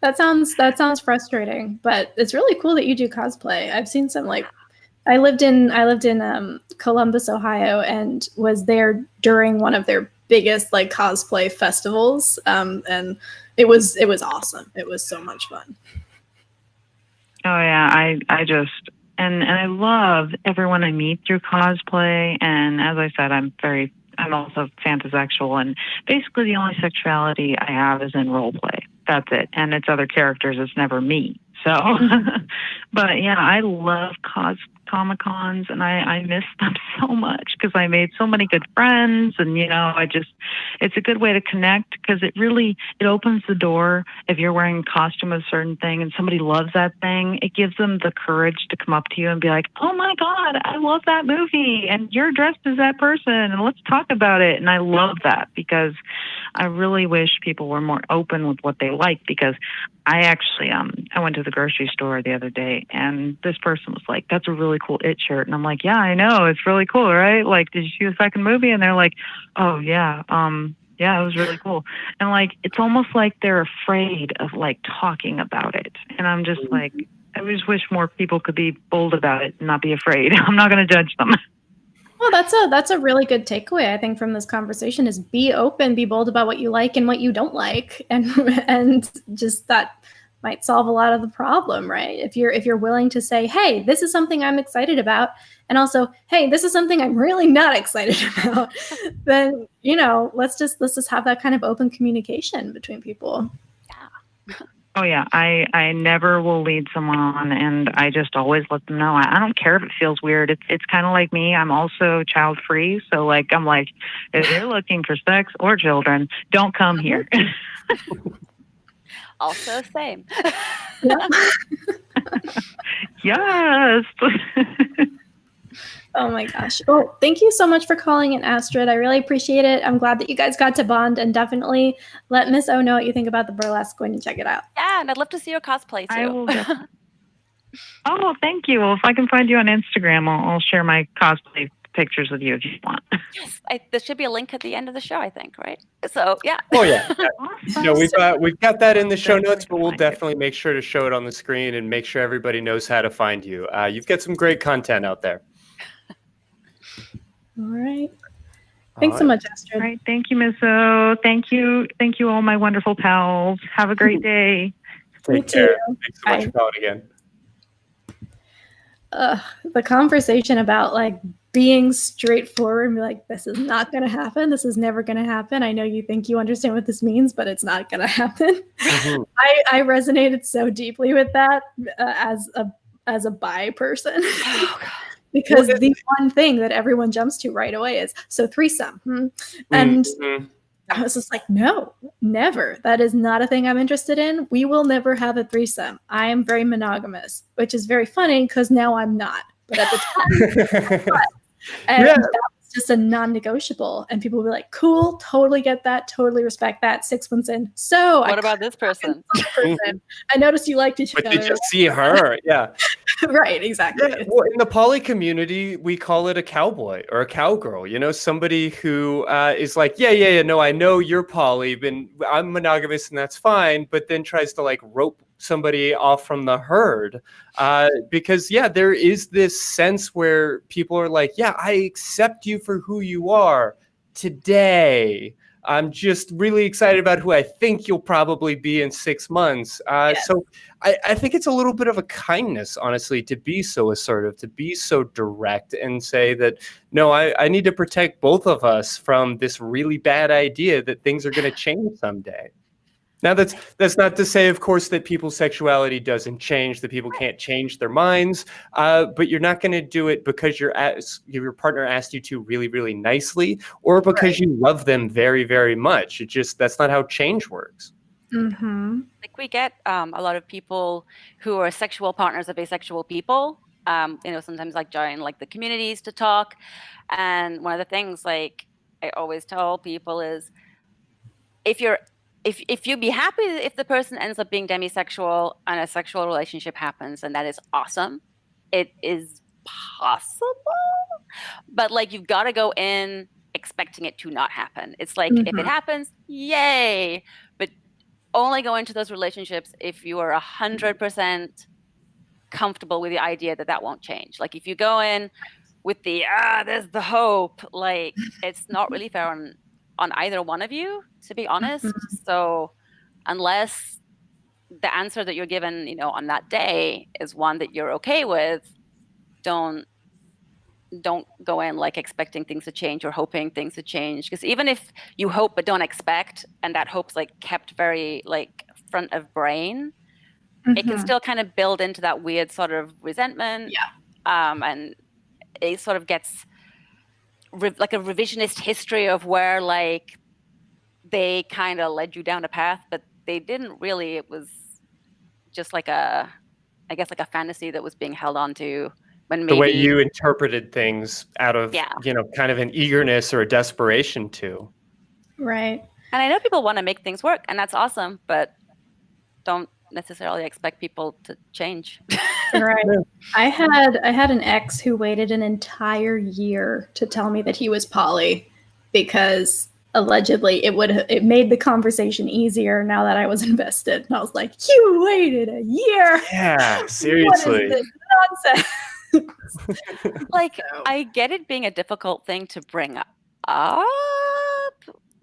That sounds frustrating, but it's really cool that you do cosplay. I've seen some like I lived in Columbus, Ohio, and was there during one of their biggest like cosplay festivals, and it was awesome. It was so much fun. Oh yeah, I just and I love everyone I meet through cosplay. And as I said, I'm also fantasexual, and basically the only sexuality I have is in role play. That's it, and it's other characters. It's never me. So, but yeah, I love Comic-Cons, and I miss them so much because I made so many good friends, and it's a good way to connect because it opens the door. If you're wearing a costume of a certain thing and somebody loves that thing, it gives them the courage to come up to you and be like, oh my God, I love that movie, and you're dressed as that person, and let's talk about it. And I love that because I really wish people were more open with what they like, because I actually, I went to the grocery store the other day, and this person was like, that's a really cool It shirt. And I'm like, yeah, I know. It's really cool, right? Like, did you see the second movie? And they're like, oh, yeah. Yeah, it was really cool. And like, it's almost like they're afraid of like talking about it. And I'm just like, I just wish more people could be bold about it and not be afraid. I'm not going to judge them. Well, that's a really good takeaway, I think, from this conversation is be open, be bold about what you like and what you don't like. And just that might solve a lot of the problem, right? If you're willing to say, hey, this is something I'm excited about, and also, hey, this is something I'm really not excited about, then, let's just have that kind of open communication between people. Yeah. Oh yeah, I never will lead someone on, and I just always let them know. I don't care if it feels weird. It's kind of like me. I'm also child free, so like I'm like, if you're looking for sex or children, don't come here. Also same. Yeah. Yes. Oh my gosh. Well, thank you so much for calling in, Astrid. I really appreciate it. I'm glad that you guys got to bond, and definitely let Miss O know what you think about the burlesque when you check it out. Yeah, and I'd love to see your cosplay too. I will. Oh, thank you. Well, if I can find you on Instagram, I'll share my cosplay pictures with you if you want. Yes, there should be a link at the end of the show, I think, right? So yeah. Oh yeah. Awesome. No, we've got that in the show notes, but we'll definitely make sure to show it on the screen and make sure everybody knows how to find you. You've got some great content out there. All right. Thanks so much, Astrid. All right. Thank you, Miss O. Thank you, all my wonderful pals. Have a great day. Take care. Thanks so much for calling again. The conversation about like being straightforward and be like, this is not going to happen. This is never going to happen. I know you think you understand what this means, but it's not going to happen. Mm-hmm. I resonated so deeply with that as a bi person. Because the one thing that everyone jumps to right away is, so threesome. And I was just like, no, never. That is not a thing I'm interested in. We will never have a threesome. I am very monogamous, which is very funny because now I'm not. But at the time, and that was just a non-negotiable. And people will be like, cool, totally get that, totally respect that. 6 months in. So what about this person? I noticed you liked each other. But did you see her? Yeah. Right, exactly. Yeah, well, in the poly community, we call it a cowboy or a cowgirl. You know, somebody who is like, yeah, no, I know you're poly, but I'm monogamous, and that's fine. But then tries to like rope somebody off from the herd, because there is this sense where people are like, yeah, I accept you for who you are today. I'm just really excited about who I think you'll probably be in 6 months. So I think it's a little bit of a kindness, honestly, to be so assertive, to be so direct and say that, no, I need to protect both of us from this really bad idea that things are going to change someday. Now, that's not to say, of course, that people's sexuality doesn't change, that people can't change their minds, but you're not going to do it because your partner asked you to really, really nicely, or because you love them very, very much. That's not how change works. Mm-hmm. Like we get a lot of people who are sexual partners of asexual people, sometimes like join like the communities to talk. And one of the things like I always tell people is if you'd be happy if the person ends up being demisexual and a sexual relationship happens, and that is awesome. It is possible, but like you've got to go in expecting it to not happen. It's like if it happens, yay! But only go into those relationships if you are 100% comfortable with the idea that won't change. Like if you go in with the there's the hope, like it's not really fair on either one of you, to be honest. So unless the answer that you're given, on that day is one that you're okay with, don't go in like expecting things to change or hoping things to change. Because even if you hope but don't expect, and that hope's like kept very like front of brain, it can still kind of build into that weird sort of resentment. And it sort of gets like a revisionist history of where like they kind of led you down a path, but they didn't really. It was just like I guess like a fantasy that was being held on to when maybe the way you interpreted things out of kind of an eagerness or a desperation to. Right. And I know people want to make things work, and that's awesome, but don't necessarily expect people to change. Right. I had an ex who waited an entire year to tell me that he was poly because allegedly it made the conversation easier now that I was invested. And I was like, you waited a year. Yeah, seriously. What is this nonsense? Like, I get it being a difficult thing to bring up,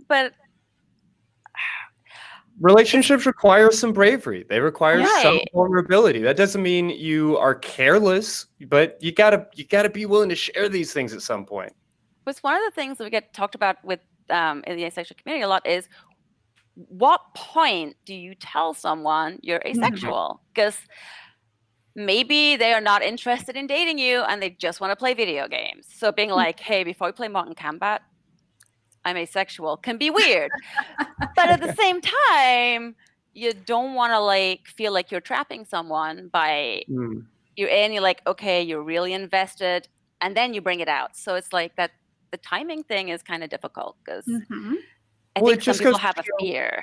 but relationships require some bravery. They require some vulnerability. That doesn't mean you are careless, but you gotta be willing to share these things at some point. It's one of the things that we get talked about with in the asexual community a lot is what point do you tell someone you're asexual? Because maybe they are not interested in dating you and they just want to play video games. So being like, hey, before we play Mortal Kombat, I'm asexual can be weird. But at the same time, you don't want to like feel like you're trapping someone by you're like, okay, you're really invested, and then you bring it out. So it's like that the timing thing is kind of difficult because I think some people have a fear.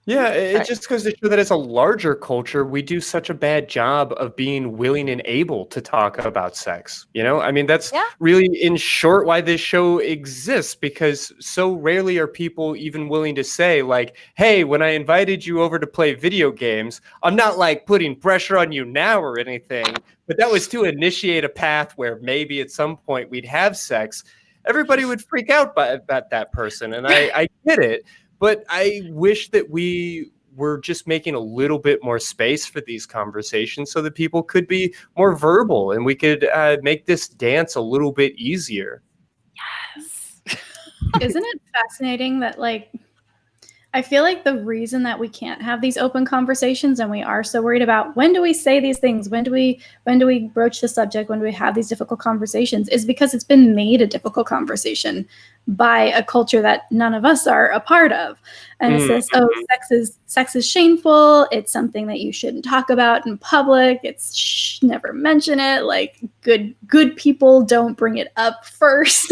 Yeah, it just goes to show that as a larger culture, we do such a bad job of being willing and able to talk about sex. I mean, that's really, in short, why this show exists, because so rarely are people even willing to say, like, hey, when I invited you over to play video games, I'm not like putting pressure on you now or anything, but that was to initiate a path where maybe at some point we'd have sex. Everybody would freak out about that person, and I get it. But I wish that we we're just making a little bit more space for these conversations so that people could be more verbal and we could make this dance a little bit easier. Yes. Isn't it fascinating that, like, I feel like the reason that we can't have these open conversations and we are so worried about when do we say these things, when do we broach the subject, when do we have these difficult conversations, is because it's been made a difficult conversation by a culture that none of us are a part of. And it's this, oh, sex is shameful. It's something that you shouldn't talk about in public. It's never mention it. Like good people don't bring it up first.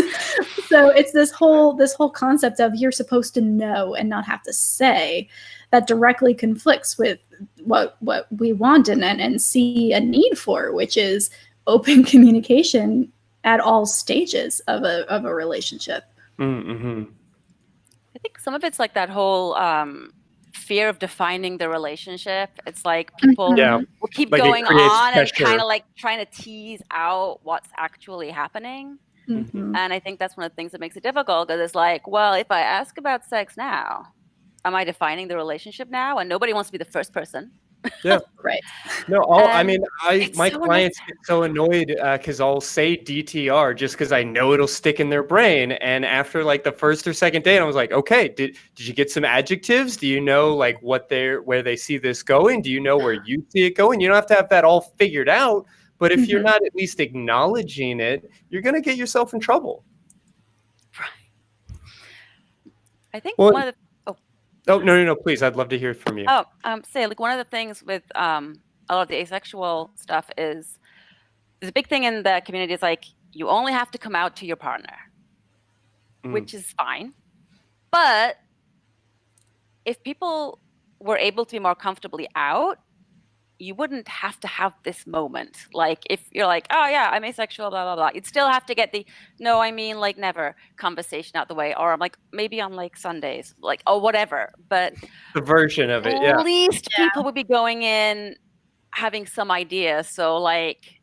So it's this whole concept of you're supposed to know and not have to say, that directly conflicts with what we want and see a need for, which is open communication at all stages of a relationship. Mm-hmm. I think some of it's like that whole fear of defining the relationship. It's like people will keep like going on pressure. And kind of like trying to tease out what's actually happening. Mm-hmm. And I think that's one of the things that makes it difficult, because it's like, well, if I ask about sex now, am I defining the relationship now? And nobody wants to be the first person. Yeah. Right. No, I mean, my so clients get so annoyed because I'll say DTR just because I know it'll stick in their brain. And after like the first or second date, I was like, okay, did you get some adjectives? Do you know like where they see this going? Do you know where you see it going? You don't have to have that all figured out. But if you're not at least acknowledging it, you're going to get yourself in trouble. Right. I think Well, one of the Oh, no, please. I'd love to hear from you. Oh, say like one of the things with a lot of the asexual stuff is there's a big thing in the community is like you only have to come out to your partner, which is fine. But if people were able to be more comfortably out, you wouldn't have to have this moment. Like if you're like, oh yeah, I'm asexual, blah, blah, blah. You'd still have to get the, no, I mean like never conversation out the way. Or I'm like, maybe on like Sundays, like, or whatever. But the version of it, yeah. At least people would be going in having some idea. So like,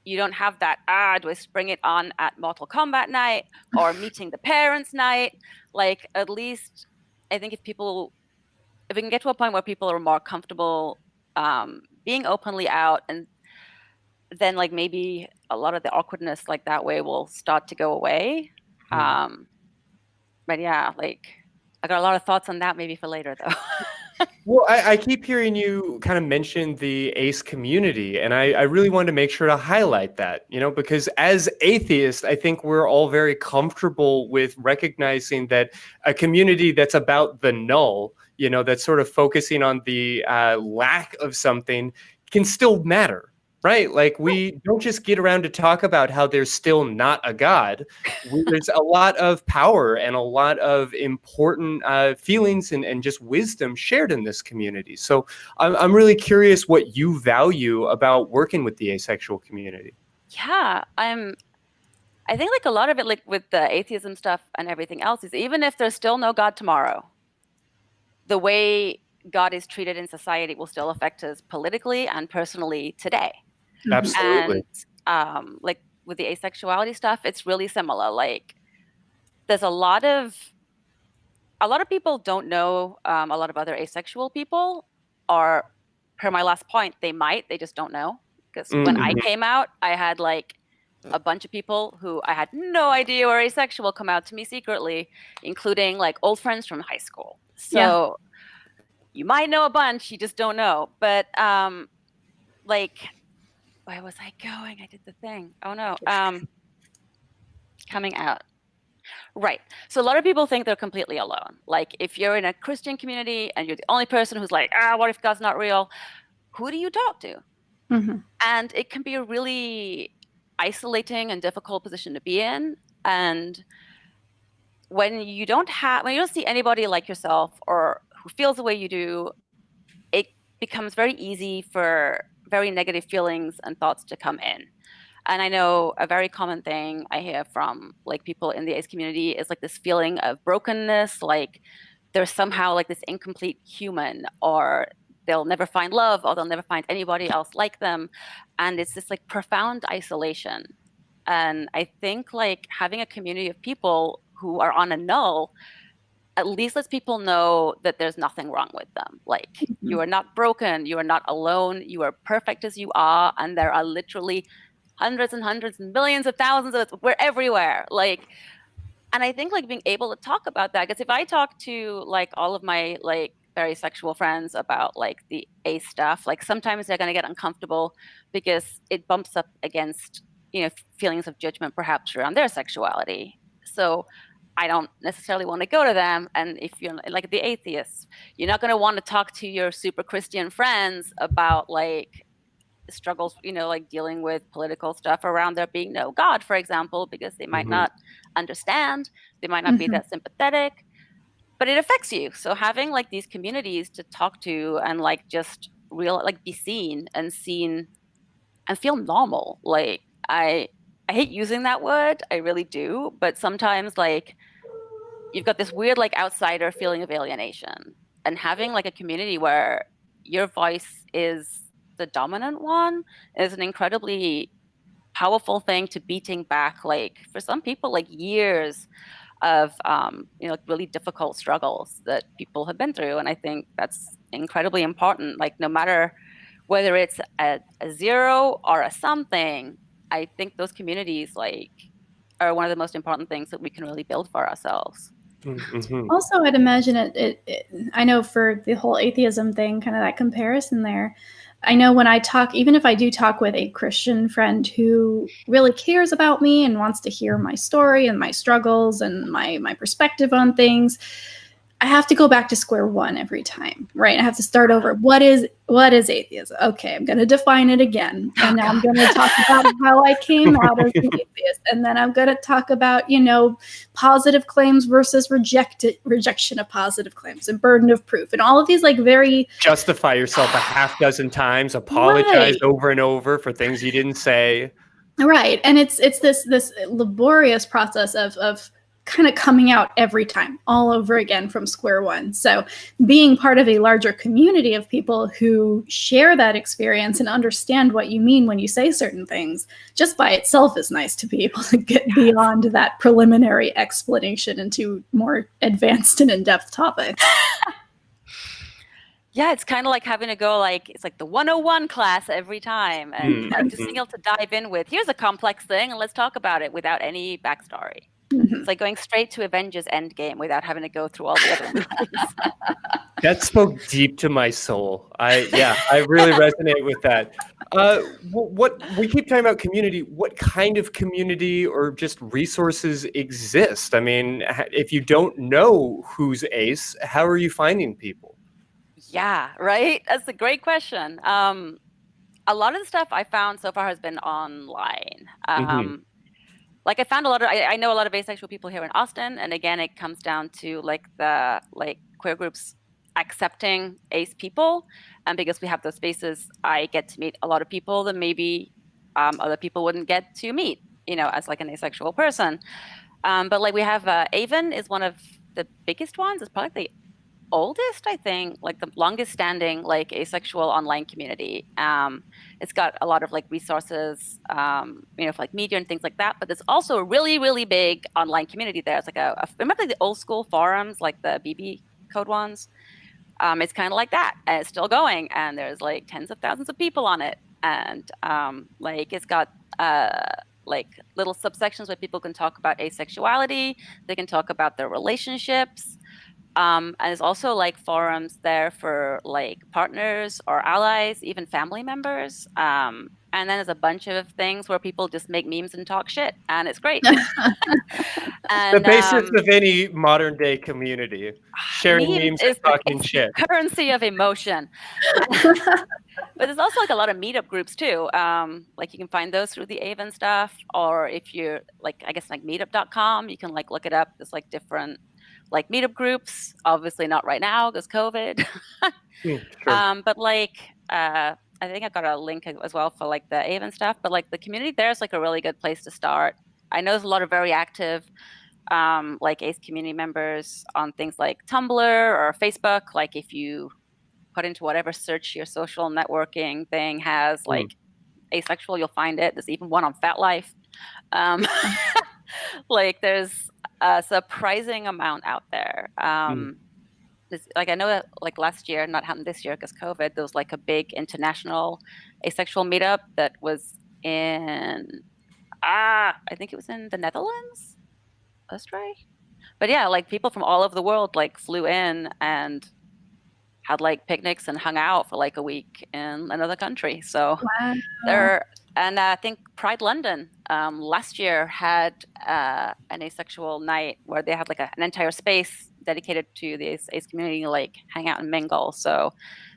you don't have that, do I spring it on at Mortal Kombat night or meeting the parents night? Like at least I think if we can get to a point where people are more comfortable being openly out, and then like maybe a lot of the awkwardness like that way will start to go away. But yeah, like I got a lot of thoughts on that maybe for later though. Well, I keep hearing you kind of mention the ace community, and I really wanted to make sure to highlight that, because as atheists, I think we're all very comfortable with recognizing that a community that's about the null, that's sort of focusing on the lack of something can still matter. Right. Like we don't just get around to talk about how there's still not a God. There's a lot of power and a lot of important feelings and just wisdom shared in this community. So I'm really curious what you value about working with the asexual community. Yeah, I think like a lot of it, like with the atheism stuff and everything else, is even if there's still no God tomorrow, the way God is treated in society will still affect us politically and personally today. Absolutely. And like with the asexuality stuff, it's really similar. Like there's a lot of people don't know a lot of other asexual people, or per my last point, they just don't know. Because when I came out, I had like a bunch of people who I had no idea were asexual come out to me secretly, including like old friends from high school. So you might know a bunch, you just don't know. But like, where was I going? I did the thing. Oh no. Coming out. Right. So a lot of people think they're completely alone. Like if you're in a Christian community and you're the only person who's like, what if God's not real? Who do you talk to? And it can be a really isolating and difficult position to be in. And when you don't see anybody like yourself or who feels the way you do, it becomes very easy for very negative feelings and thoughts to come in. And I know a very common thing I hear from like people in the ace community is like this feeling of brokenness, like they're somehow like this incomplete human, or they'll never find love, or they'll never find anybody else like them. And it's this like profound isolation. And I think like having a community of people who are on a null at least lets people know that there's nothing wrong with them. Like, you are not broken, you are not alone, you are perfect as you are, and there are literally hundreds and hundreds and millions of thousands of us. We're everywhere. Like, and I think like being able to talk about that, because if I talk to like all of my like very sexual friends about like the ace stuff, like sometimes they're going to get uncomfortable because it bumps up against, you know, feelings of judgment perhaps around their sexuality. So I don't necessarily want to go to them. And if you're like the atheists, you're not going to want to talk to your super Christian friends about like struggles, you know, like dealing with political stuff around there being no God, for example, because they might not understand, they might not be that sympathetic, but it affects you. So having like these communities to talk to and like just like be seen and feel normal. Like I hate using that word, I really do, but sometimes like you've got this weird like outsider feeling of alienation, and having like a community where your voice is the dominant one is an incredibly powerful thing to beating back, like for some people, like years of you know, really difficult struggles that people have been through. And I think that's incredibly important. Like no matter whether it's a 0 or a something, I think those communities like are one of the most important things that we can really build for ourselves. Also, I'd imagine it I know for the whole atheism thing, kind of that comparison there, I know when I talk, even if I do talk with a Christian friend who really cares about me and wants to hear my story and my struggles and my perspective on things, I have to go back to square one every time, right? I have to start over. What is atheism? Okay, I'm going to define it again. And now I'm going to talk about how I came out as an atheist. And then I'm going to talk about, you know, positive claims versus rejection of positive claims and burden of proof and all of these like very... Justify yourself a half dozen times, apologize over and over for things you didn't say. Right. And it's this laborious process of kind of coming out every time, all over again from square one. So being part of a larger community of people who share that experience and understand what you mean when you say certain things, just by itself is nice to be able to get beyond that preliminary explanation into more advanced and in-depth topics. Yeah, it's kind of like having to go like, it's like the 101 class every time. And just being able to dive in with, here's a complex thing and let's talk about it without any backstory. It's like going straight to Avengers Endgame without having to go through all the other movies. That spoke deep to my soul. I really resonate with that. What we keep talking about community, what kind of community or just resources exist? I mean, if you don't know who's ace, how are you finding people? Yeah, right? That's a great question. A lot of the stuff I found so far has been online. Like I found I know a lot of asexual people here in Austin, and again, it comes down to like the queer groups accepting ace people, and because we have those spaces, I get to meet a lot of people that maybe other people wouldn't get to meet, you know, as like an asexual person. But like we have Avon is one of the biggest ones. It's probably the oldest, I think, like the longest standing like asexual online community. It's got a lot of like resources, you know, for like media and things like that, but there's also a really, really big online community there. It's like remember the old school forums, like the BB code ones? It's kind of like that, and it's still going, and there's like tens of thousands of people on it, and like it's got like little subsections where people can talk about asexuality, they can talk about their relationships. And there's also like forums there for like partners or allies, even family members. And then there's a bunch of things where people just make memes and talk shit, and it's great. And, the basis of any modern day community, sharing memes and talking shit. Currency of emotion. But there's also like a lot of meetup groups too. Like you can find those through the Avon stuff, or if you're like, I guess like meetup.com, you can like look it up. There's like different like meetup groups, obviously not right now because COVID. Sure. But like, I think I've got a link as well for like the Avon stuff, but like the community there is like a really good place to start. I know there's a lot of very active like ace community members on things like Tumblr or Facebook. Like if you put into whatever search your social networking thing has like asexual, you'll find it. There's even one on Fat Life. Like there's a surprising amount out there. Like I know that like last year, not happened this year because COVID, there was like a big international asexual meetup that was in I think it was in the Netherlands, Astrid. But yeah, like people from all over the world like flew in and had like picnics and hung out for like a week in another country. So Wow. there, and I think Pride London last year had an asexual night where they had like an entire space dedicated to the ace community, like hang out and mingle. So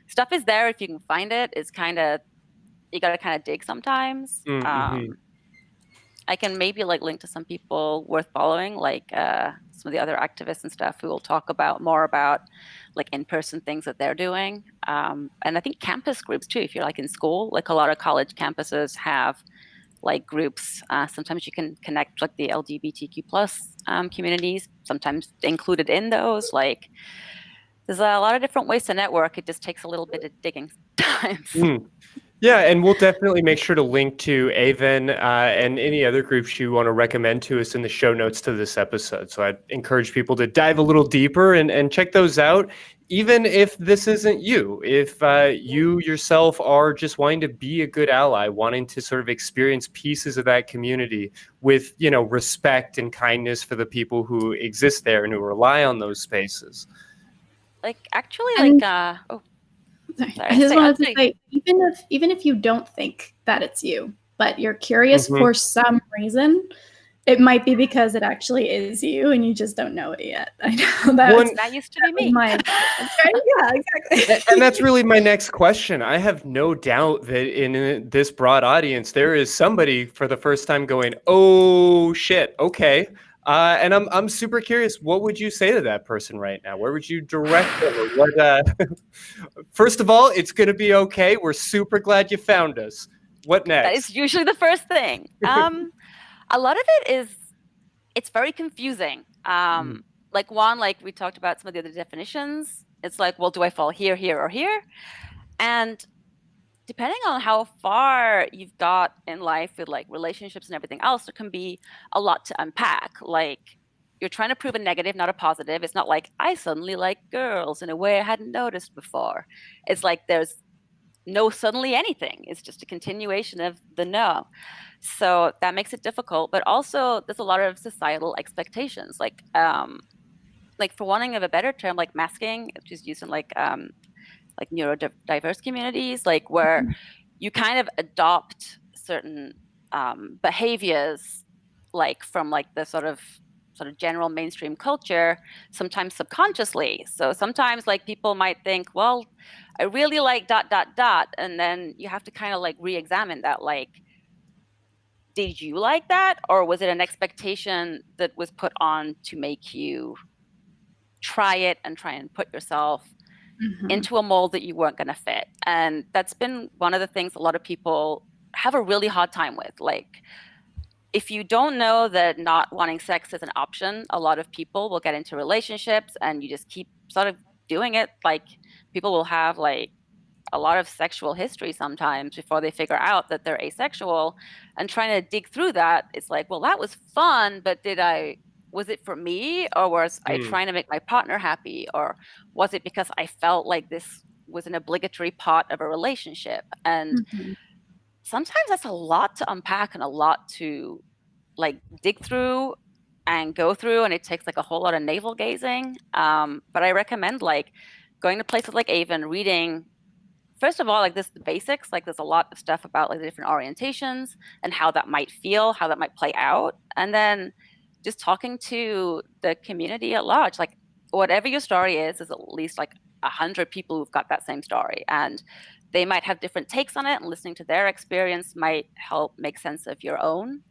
stuff is there if you can find it. It's kind of, you got to kind of dig sometimes. Mm-hmm. I can maybe like link to some people worth following, like some of the other activists and stuff who will talk about more about like in-person things that they're doing. And I think campus groups too, if you're like in school, like a lot of college campuses have like groups. Sometimes you can connect like the LGBTQ plus communities, sometimes included in those. Like there's a lot of different ways to network. It just takes a little bit of digging sometimes. Yeah, and we'll definitely make sure to link to Aven and any other groups you want to recommend to us in the show notes to this episode. So I'd encourage people to dive a little deeper and check those out, even if this isn't you. If you yourself are just wanting to be a good ally, wanting to sort of experience pieces of that community with, you know, respect and kindness for the people who exist there and who rely on those spaces. Like actually, And- like Sorry. Sorry, I just say- wanted I'd to say, even if you don't think that it's you, but you're curious Mhm. for some reason, it might be because it actually is you, and you just don't know it yet. I know that used to be me. Yeah, exactly. And that's really my next question. I have no doubt that in this broad audience, there is somebody for the first time going, "Oh shit, okay." And I'm super curious. What would you say to that person right now? Where would you direct them? Or what? First of all, it's going to be okay. We're super glad you found us. What next? That is usually the first thing. A lot of it is, it's very confusing. Like one, like we talked about some of the other definitions. It's like, well, do I fall here, here, or here? And depending on how far you've got in life with like relationships and everything else, there can be a lot to unpack. Like you're trying to prove a negative, not a positive. It's not like I suddenly like girls in a way I hadn't noticed before. It's like there's no suddenly anything. It's just a continuation of the no. So that makes it difficult. But also there's a lot of societal expectations. Like for wanting of a better term, like masking, which is used in like neurodiverse communities, like where you kind of adopt certain behaviors, like from like the sort of general mainstream culture, sometimes subconsciously. So sometimes like people might think, well, I really like ... And then you have to kind of like re-examine that. Like, did you like that? Or was it an expectation that was put on to make you try it and try and put yourself into a mold that you weren't going to fit? And that's been one of the things a lot of people have a really hard time with. Like, if you don't know that not wanting sex is an option, a lot of people will get into relationships and you just keep sort of doing it. Like people will have like a lot of sexual history sometimes before they figure out that they're asexual, and trying to dig through that. It's like, well, that was fun, but was it for me, or was I trying to make my partner happy, or was it because I felt like this was an obligatory part of a relationship? And sometimes that's a lot to unpack and a lot to like dig through and go through, and it takes like a whole lot of navel gazing. But I recommend like going to places like Aven, reading, first of all, like the basics. Like there's a lot of stuff about like the different orientations and how that might feel, how that might play out. And then just talking to the community at large. Like whatever your story is at least like 100 people who've got that same story. And they might have different takes on it, and listening to their experience might help make sense of your own.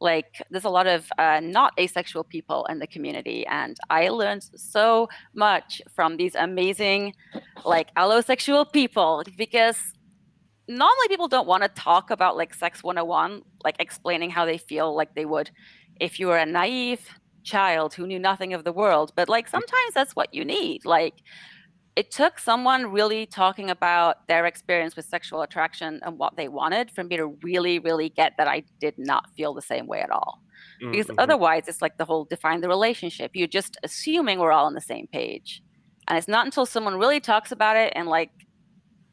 Like there's a lot of not asexual people in the community, and I learned so much from these amazing like allosexual people, because normally people don't want to talk about like sex 101, like explaining how they feel like they would if you were a naive child who knew nothing of the world. But like sometimes that's what you need. Like it took someone really talking about their experience with sexual attraction and what they wanted for me to really, really get that I did not feel the same way at all. Because otherwise, it's like the whole define the relationship. You're just assuming we're all on the same page. And it's not until someone really talks about it in like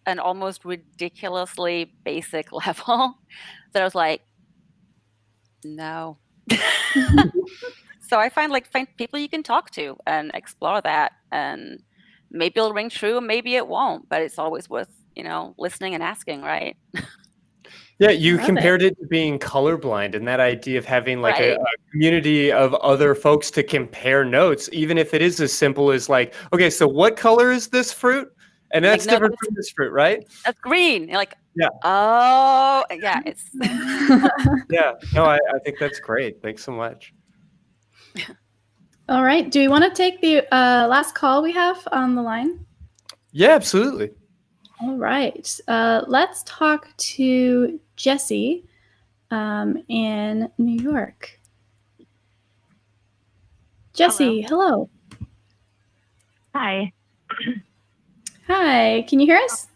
an almost ridiculously basic level that I was like, no. So I find people you can talk to and explore that, and maybe it'll ring true, maybe it won't, but it's always worth, listening and asking, right? Yeah, you compared it to being colorblind, and that idea of having like Right. a community of other folks to compare notes, even if it is as simple as like, okay, so what color is this fruit? And that's Like, no, different from this fruit, right? That's green. You're like, Yeah. Oh, yeah, it's Yeah, no, I think that's great. Thanks so much. All right. Do we want to take the last call we have on the line? Yeah, absolutely. All right. Let's talk to Jesse in New York. Jesse, hello. Hi. Hi. Can you hear us?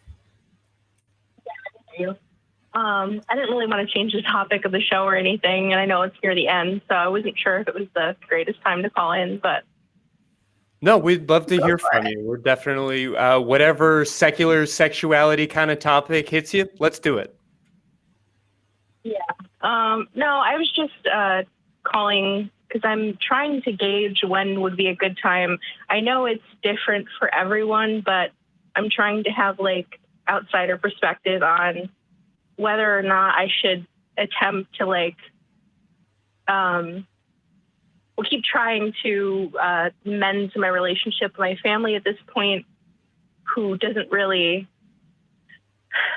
Yeah, I didn't really want to change the topic of the show or anything, and I know it's near the end, so I wasn't sure if it was the greatest time to call in, but... No, we'd love to hear from you. We're definitely, whatever secular sexuality kind of topic hits you, let's do it. Yeah. No, I was just calling because I'm trying to gauge when would be a good time. I know it's different for everyone, but I'm trying to have like outsider perspective on whether or not I should attempt to keep trying to mend my relationship with my family at this point, who doesn't really,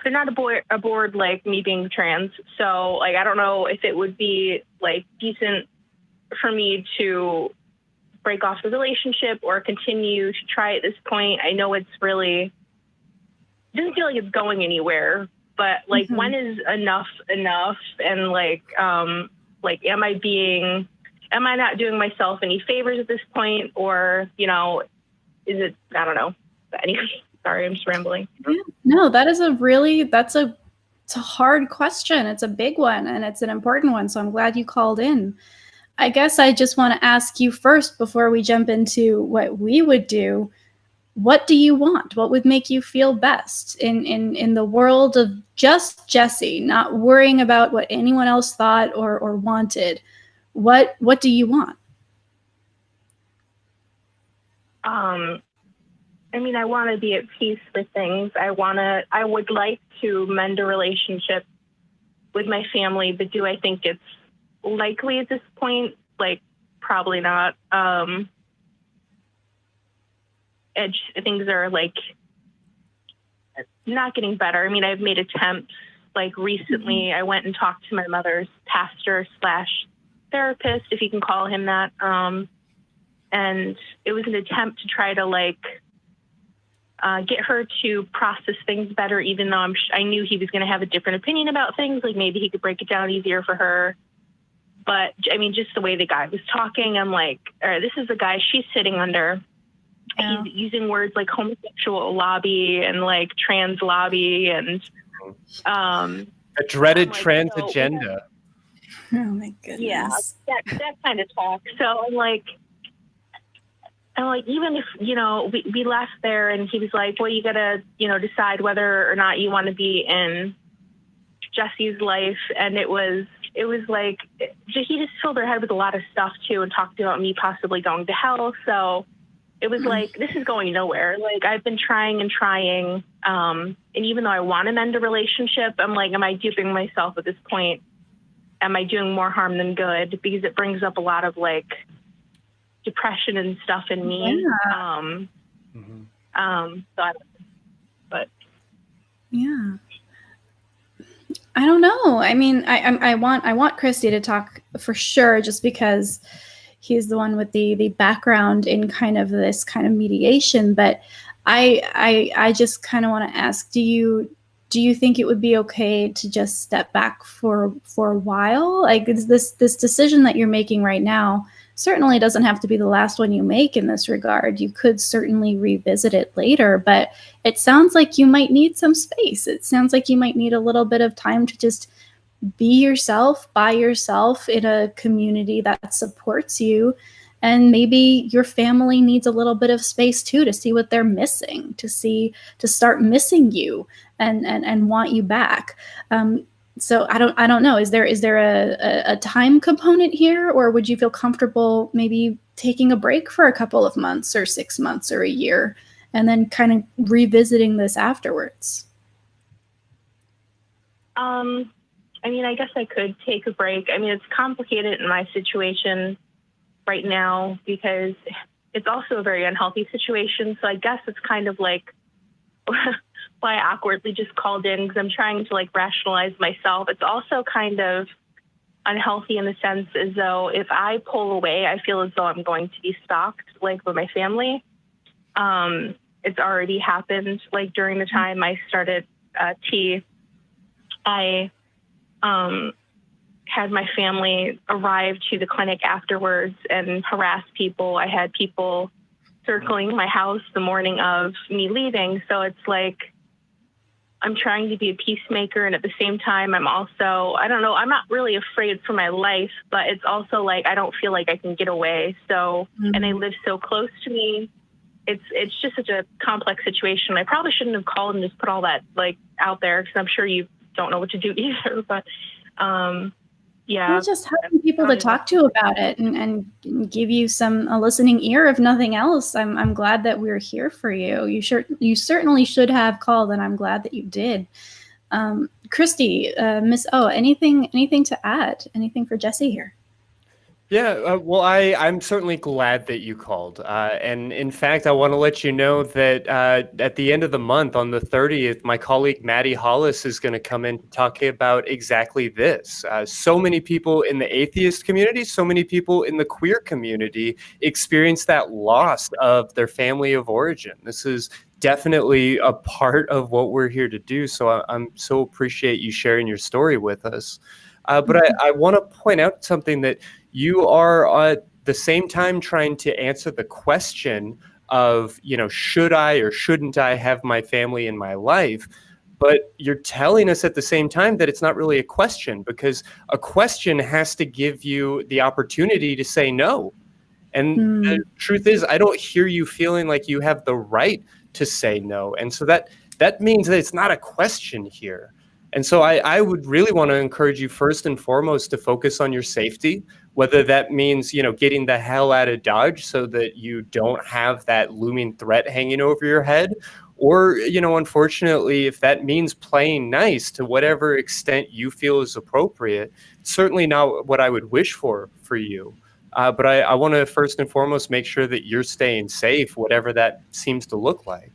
they're not aboard like me being trans. So like, I don't know if it would be like decent for me to break off the relationship or continue to try at this point. I know it's really, it doesn't feel like it's going anywhere, but like when is enough? And am I not doing myself any favors at this point? Or, is it, I don't know. But anyway, sorry, I'm just rambling. Yeah. No, it's a hard question. It's a big one and it's an important one. So I'm glad you called in. I guess I just want to ask you first, before we jump into what we would do, what do you want? What would make you feel best in the world of just Jesse, not worrying about what anyone else thought or wanted? What do you want? I want to be at peace with things. I would like to mend a relationship with my family, but do I think it's likely at this point? Like, probably not. Things are like not getting better. I've made attempts. Like recently, I went and talked to my mother's pastor / therapist, if you can call him that. And it was an attempt to try to get her to process things better, even though I knew he was going to have a different opinion about things. Like maybe he could break it down easier for her. But just the way the guy was talking, I'm like, all right, this is the guy she's sitting under. Yeah. He's using words like homosexual lobby and like trans lobby and a dreaded trans agenda. Oh my goodness. Yeah, that kind of talk. So I'm like, even if, we left there and he was like, well, you gotta, decide whether or not you want to be in Jesse's life. And it was like, he just filled her head with a lot of stuff too and talked about me possibly going to hell. So it was like, this is going nowhere. Like, I've been trying and trying. And even though I want to mend a relationship, I'm like, am I duping myself at this point? Am I doing more harm than good? Because it brings up a lot of like depression and stuff in me. Yeah. But yeah. I don't know. I want Christy to talk for sure, just because he's the one with the background in kind of this kind of mediation. But I just kind of want to ask, do you think it would be okay to just step back for a while? Like, is this decision that you're making right now certainly doesn't have to be the last one you make in this regard. You could certainly revisit it later, but it sounds like you might need some space. It sounds like you might need a little bit of time to just be yourself by yourself in a community that supports you. And maybe your family needs a little bit of space too, to see what they're missing, to start missing you and want you back. So I don't know. Is there a time component here, or would you feel comfortable maybe taking a break for a couple of months or 6 months or a year, and then kind of revisiting this afterwards? I mean, I guess I could take a break. I mean, it's complicated in my situation right now because it's also a very unhealthy situation. So I guess it's kind of like why I awkwardly just called in, because I'm trying to like rationalize myself. It's also kind of unhealthy in the sense as though if I pull away, I feel as though I'm going to be stalked, like with my family. It's already happened. Like during the time I started T, I had my family arrive to the clinic afterwards and harass people. I had people circling my house the morning of me leaving. So it's like, I'm trying to be a peacemaker. And at the same time, I'm also, I don't know, I'm not really afraid for my life, but it's also like, I don't feel like I can get away. So, and they live so close to me. It's just such a complex situation. I probably shouldn't have called and just put all that like out there, because I'm sure you don't know what to do either, but yeah. Well, just having people to talk to about it and give you a listening ear, if nothing else. I'm glad that we're here for you. You certainly should have called, and I'm glad that you did. Christy, Miss O, anything to add? Anything for Jesse here? Yeah, well, I'm certainly glad that you called. And in fact, I want to let you know that at the end of the month, on the 30th, my colleague Maddie Hollis is going to come in talking about exactly this. So many people in the atheist community, so many people in the queer community experience that loss of their family of origin. This is definitely a part of what we're here to do. So I'm so appreciate you sharing your story with us. But I want to point out something that you are at the same time trying to answer the question of, should I or shouldn't I have my family in my life? But you're telling us at the same time that it's not really a question, because a question has to give you the opportunity to say no. And the truth is, I don't hear you feeling like you have the right to say no. And so that means that it's not a question here. And so I would really want to encourage you first and foremost to focus on your safety, whether that means, getting the hell out of Dodge so that you don't have that looming threat hanging over your head. Or, unfortunately, if that means playing nice to whatever extent you feel is appropriate, it's certainly not what I would wish for you. But I want to first and foremost make sure that you're staying safe, whatever that seems to look like.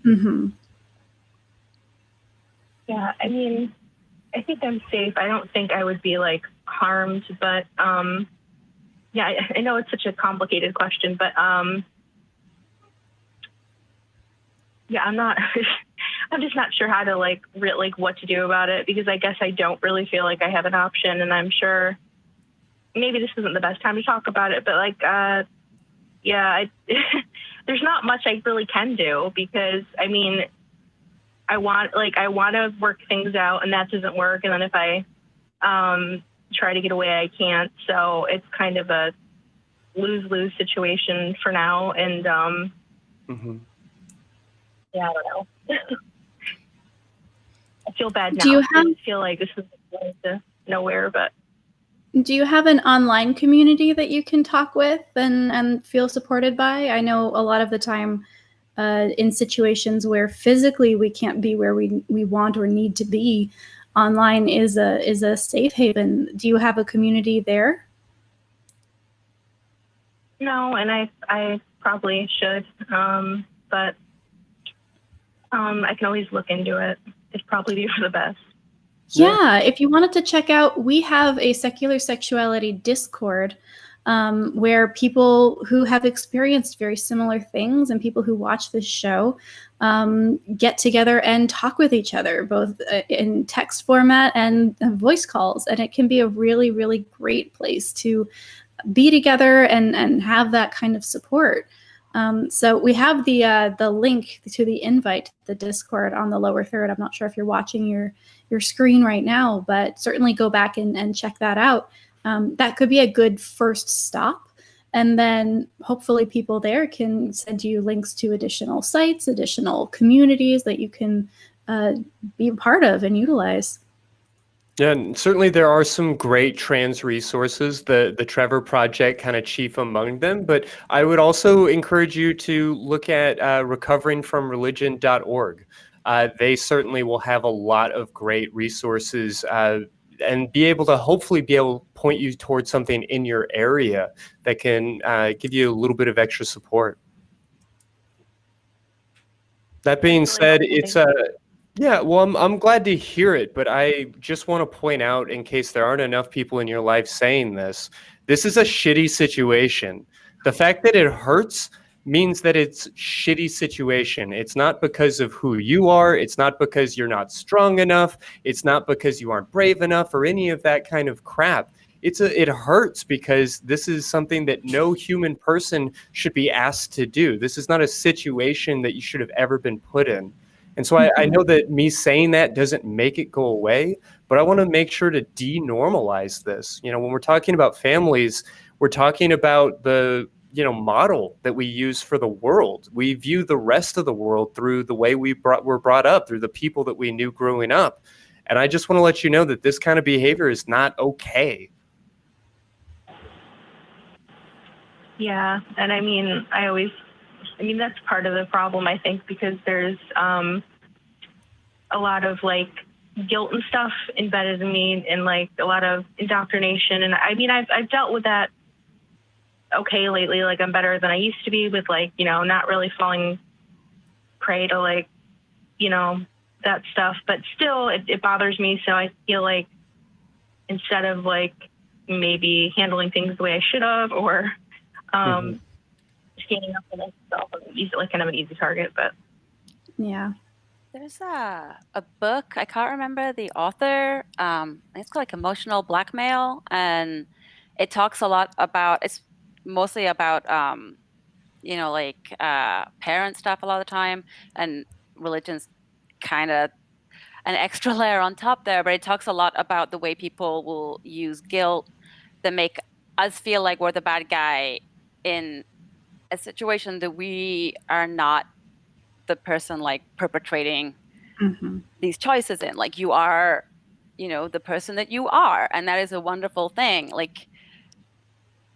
Mm-hmm. Yeah, I mean, I think I'm safe. I don't think I would be like harmed, but yeah, I know it's such a complicated question, but yeah, I'm just not sure how to like what to do about it, because I guess I don't really feel like I have an option, and I'm sure maybe this isn't the best time to talk about it, but like, yeah, there's not much I really can do, because I mean, I want to work things out, and that doesn't work. And then if I try to get away, I can't. So it's kind of a lose-lose situation for now. And yeah, I don't know. I feel bad now. I feel like this is going to nowhere, but. Do you have an online community that you can talk with and feel supported by? I know a lot of the time, in situations where physically we can't be where we want or need to be, online is a safe haven. Do you have a community there? No, and I probably should, but I can always look into it. It'd probably be for the best. Yeah, if you wanted to check out, we have a Secular Sexuality Discord, where people who have experienced very similar things and people who watch this show get together and talk with each other, both in text format and voice calls. And it can be a really, really great place to be together and have that kind of support. So we have the link to the invite to the Discord on the lower third. I'm not sure if you're watching your screen right now, but certainly go back and check that out. That could be a good first stop. And then hopefully people there can send you links to additional sites, additional communities that you can be a part of and utilize. Yeah, and certainly there are some great trans resources, the Trevor Project kind of chief among them, but I would also encourage you to look at recoveringfromreligion.org. They certainly will have a lot of great resources and be able to hopefully point you towards something in your area that can give you a little bit of extra support. That being said, it's yeah, well, I'm glad to hear it, but I just want to point out, in case there aren't enough people in your life saying this is a shitty situation. The fact that it hurts means that it's shitty situation. It's not because of who you are. It's not because you're not strong enough. It's not because you aren't brave enough or any of that kind of crap. It hurts because this is something that no human person should be asked to do. This is not a situation that you should have ever been put in. And so I know that me saying that doesn't make it go away, but I want to make sure to denormalize this. You know, when we're talking about families, we're talking about the, model that we use for the world. We view the rest of the world through the way were brought up, through the people that we knew growing up. And I just want to let you know that this kind of behavior is not okay. Yeah, and I mean, that's part of the problem, I think, because there's a lot of like guilt and stuff embedded in me, and like a lot of indoctrination. And I mean, I've dealt with that okay lately. Like, I'm better than I used to be with, like, not really falling prey to, like, that stuff. But still, it bothers me. So I feel like instead of like maybe handling things the way I should have, or standing up for myself, I'm kind of an easy target. But yeah, there's a book, I can't remember the author. It's called like Emotional Blackmail, and it talks a lot about, it's mostly about parent stuff a lot of the time, and religion's kind of an extra layer on top there, but it talks a lot about the way people will use guilt that make us feel like we're the bad guy in a situation that we are not the person like perpetrating these choices in. Like, you are, the person that you are, and that is a wonderful thing. Like,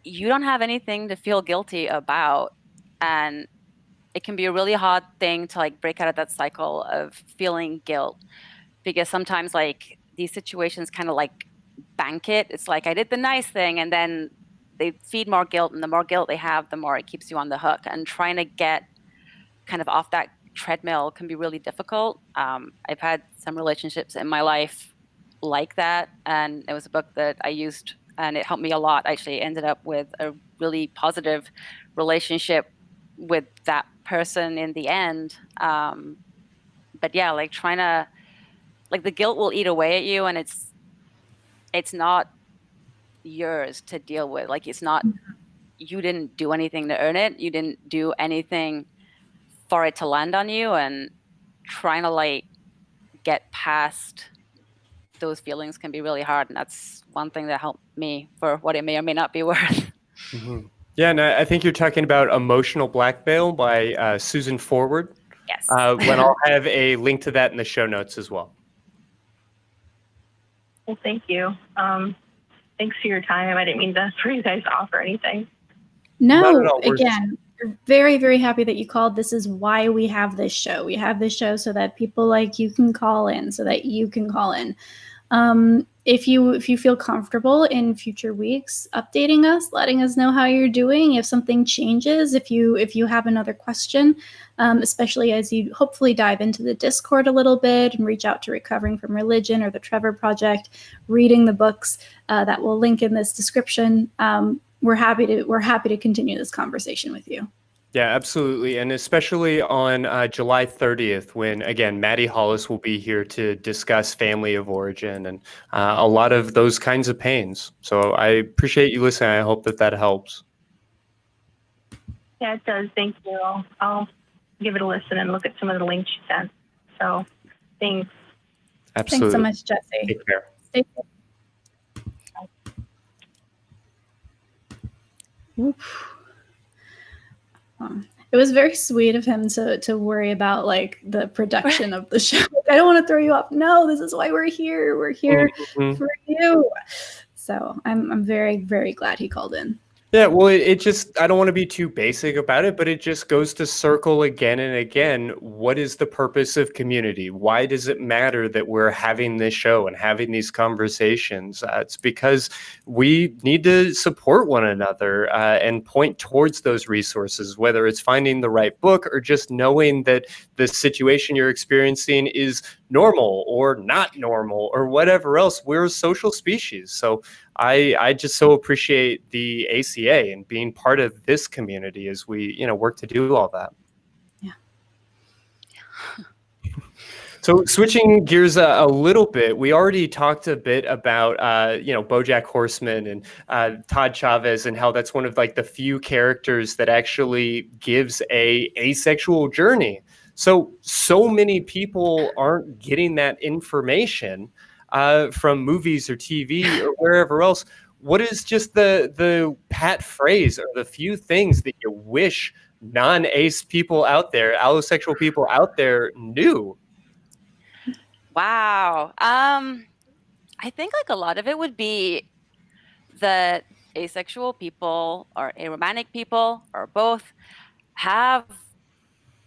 you don't have anything to feel guilty about, and it can be a really hard thing to like break out of that cycle of feeling guilt, because sometimes like these situations kind of like bank it. It's like, I did the nice thing, and then they feed more guilt, and the more guilt they have, the more it keeps you on the hook. And trying to get kind of off that treadmill can be really difficult. I've had some relationships in my life like that, and it was a book that I used, and it helped me a lot. I actually ended up with a really positive relationship with that person in the end. But yeah, like trying to, like, the guilt will eat away at you, and it's not yours to deal with. Like, it's not, you didn't do anything to earn it. You didn't do anything for it to land on you, and trying to like get past those feelings can be really hard. And that's one thing that helped me for what it may or may not be worth. Yeah, and I think you're talking about Emotional Blackmail by Susan Forward. Yes. When I'll have a link to that in the show notes as well. Well, thank you. Thanks for your time. I didn't mean for you guys to offer anything. No, again, we're very, very happy that you called. This is why we have this show. We have this show so that people like you can call in, so that you can call in. If you feel comfortable in future weeks updating us, letting us know how you're doing, if something changes, if you have another question, especially as you hopefully dive into the Discord a little bit and reach out to Recovering from Religion or the Trevor Project, reading the books that we'll link in this description. We're happy to continue this conversation with you. Yeah, absolutely. And especially on July 30th, when, again, Maddie Hollis will be here to discuss family of origin and a lot of those kinds of pains. So I appreciate you listening. I hope that helps. Yeah, it does. Thank you. I'll give it a listen and look at some of the links you sent. So thanks. Absolutely. Thanks so much, Jesse. Take care. Stay safe. It was very sweet of him to worry about like the production of the show. I don't want to throw you off. No, this is why we're here. We're here for you. So I'm very, very glad he called in. Yeah, well, it just, I don't want to be too basic about it, but it just goes to circle again and again. What is the purpose of community? Why does it matter that we're having this show and having these conversations? It's because we need to support one another and point towards those resources, whether it's finding the right book or just knowing that the situation you're experiencing is normal or not normal or whatever else. We're a social species. So I just so appreciate the ACA and being part of this community as we, work to do all that. Yeah. So switching gears a little bit, we already talked a bit about, Bojack Horseman and Todd Chavez and how that's one of like the few characters that actually gives a asexual journey. So many people aren't getting that information from movies or TV or wherever else. What is just the pat phrase or the few things that you wish non-ace people out there, allosexual people out there knew? Wow. I think like a lot of it would be that asexual people or aromantic people or both have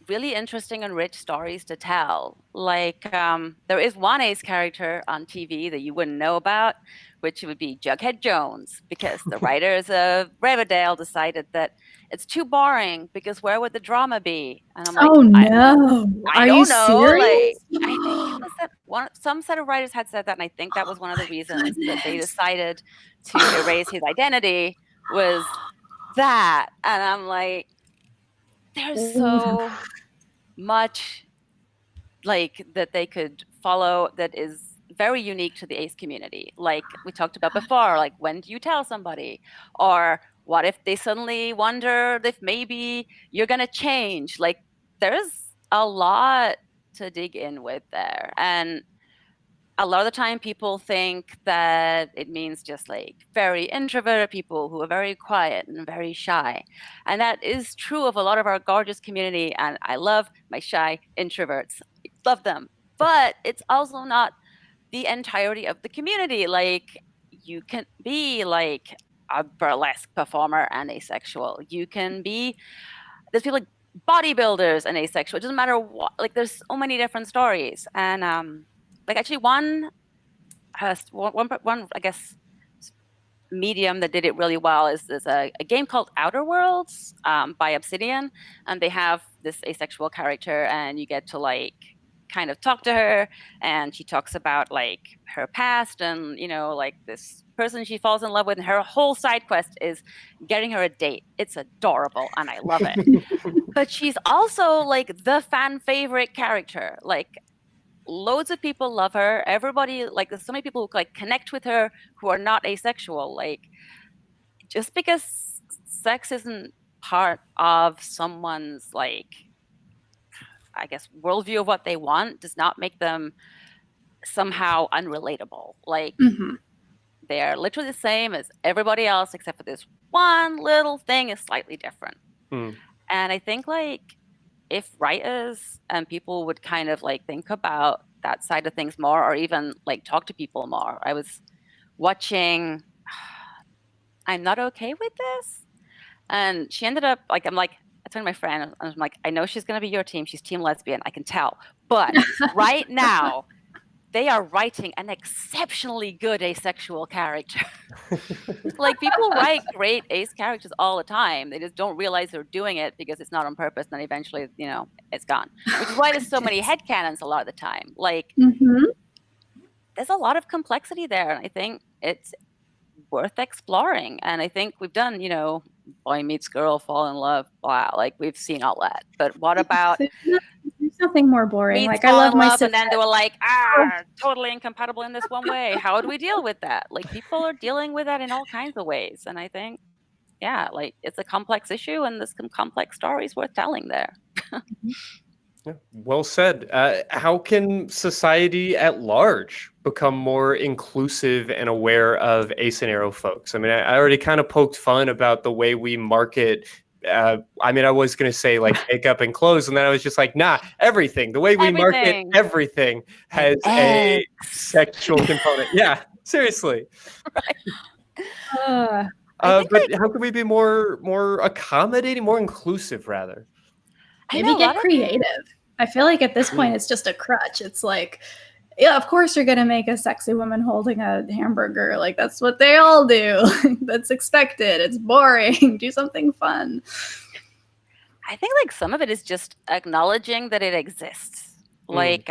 really interesting and rich stories to tell. Like there is one ace character on TV that you wouldn't know about, which would be Jughead Jones, because the writers of Riverdale decided that it's too boring because where would the drama be? And I'm like, oh no, I are don't you know. serious? Like, I think it was that some set of writers had said that, and I think that was one of the reasons that they decided to erase his identity was that. And I'm like, there's so much like that they could follow that is very unique to the ace community. Like we talked about before, like when do you tell somebody? Or what if they suddenly wonder if maybe you're going to change? Like there's a lot to dig in with there. And a lot of the time people think that it means just like very introverted people who are very quiet and very shy. And that is true of a lot of our gorgeous community. And I love my shy introverts. Love them. But it's also not the entirety of the community. Like you can be like a burlesque performer and asexual. You can be, there's people like bodybuilders and asexual. It doesn't matter what, like there's so many different stories. And like actually one I guess medium that did it really well is a game called Outer Worlds by Obsidian, and they have this asexual character, and you get to like kind of talk to her, and she talks about like her past and like this person she falls in love with, and her whole side quest is getting her a date. It's adorable and I love it. But she's also like the fan favorite character. Like loads of people love her. Everybody, like there's so many people who like connect with her who are not asexual. Like just because sex isn't part of someone's like, I guess, worldview of what they want does not make them somehow unrelatable. Like they are literally the same as everybody else, except for this one little thing is slightly different. And I think like if writers and people would kind of like think about that side of things more, or even like talk to people more. I was watching I'm Not Okay With This, and she ended up like, I'm like, I told my friend, and I'm like, I know she's going to be your team. She's team lesbian. I can tell. But right now, they are writing an exceptionally good asexual character. Like people write great ace characters all the time. They just don't realize they're doing it because it's not on purpose. And then eventually, it's gone. Which is why there's so many headcanons a lot of the time. Like there's a lot of complexity there. And I think it's worth exploring. And I think we've done, boy meets girl, fall in love, blah. Like we've seen all that. But what about There's nothing more boring. meets, Like I fall love in my love, and then sister. they were like, totally incompatible in this one way. How do we deal with that? Like people are dealing with that in all kinds of ways. And I think, yeah, like it's a complex issue and there's some complex stories worth telling there. Yeah, well said. How can society at large become more inclusive and aware of ace and aro folks? I mean, I already kind of poked fun about the way we market. I mean, I was going to say like makeup and clothes, and then I was just like, nah, everything. The way we market everything has a sexual component. Yeah, seriously. Right. But how can we be more accommodating, more inclusive, rather? Maybe get creative. I feel like at this point it's just a crutch. It's like, yeah, of course you're gonna make a sexy woman holding a hamburger. Like that's what they all do. That's expected. It's boring. Do something fun. I think like some of it is just acknowledging that it exists. Like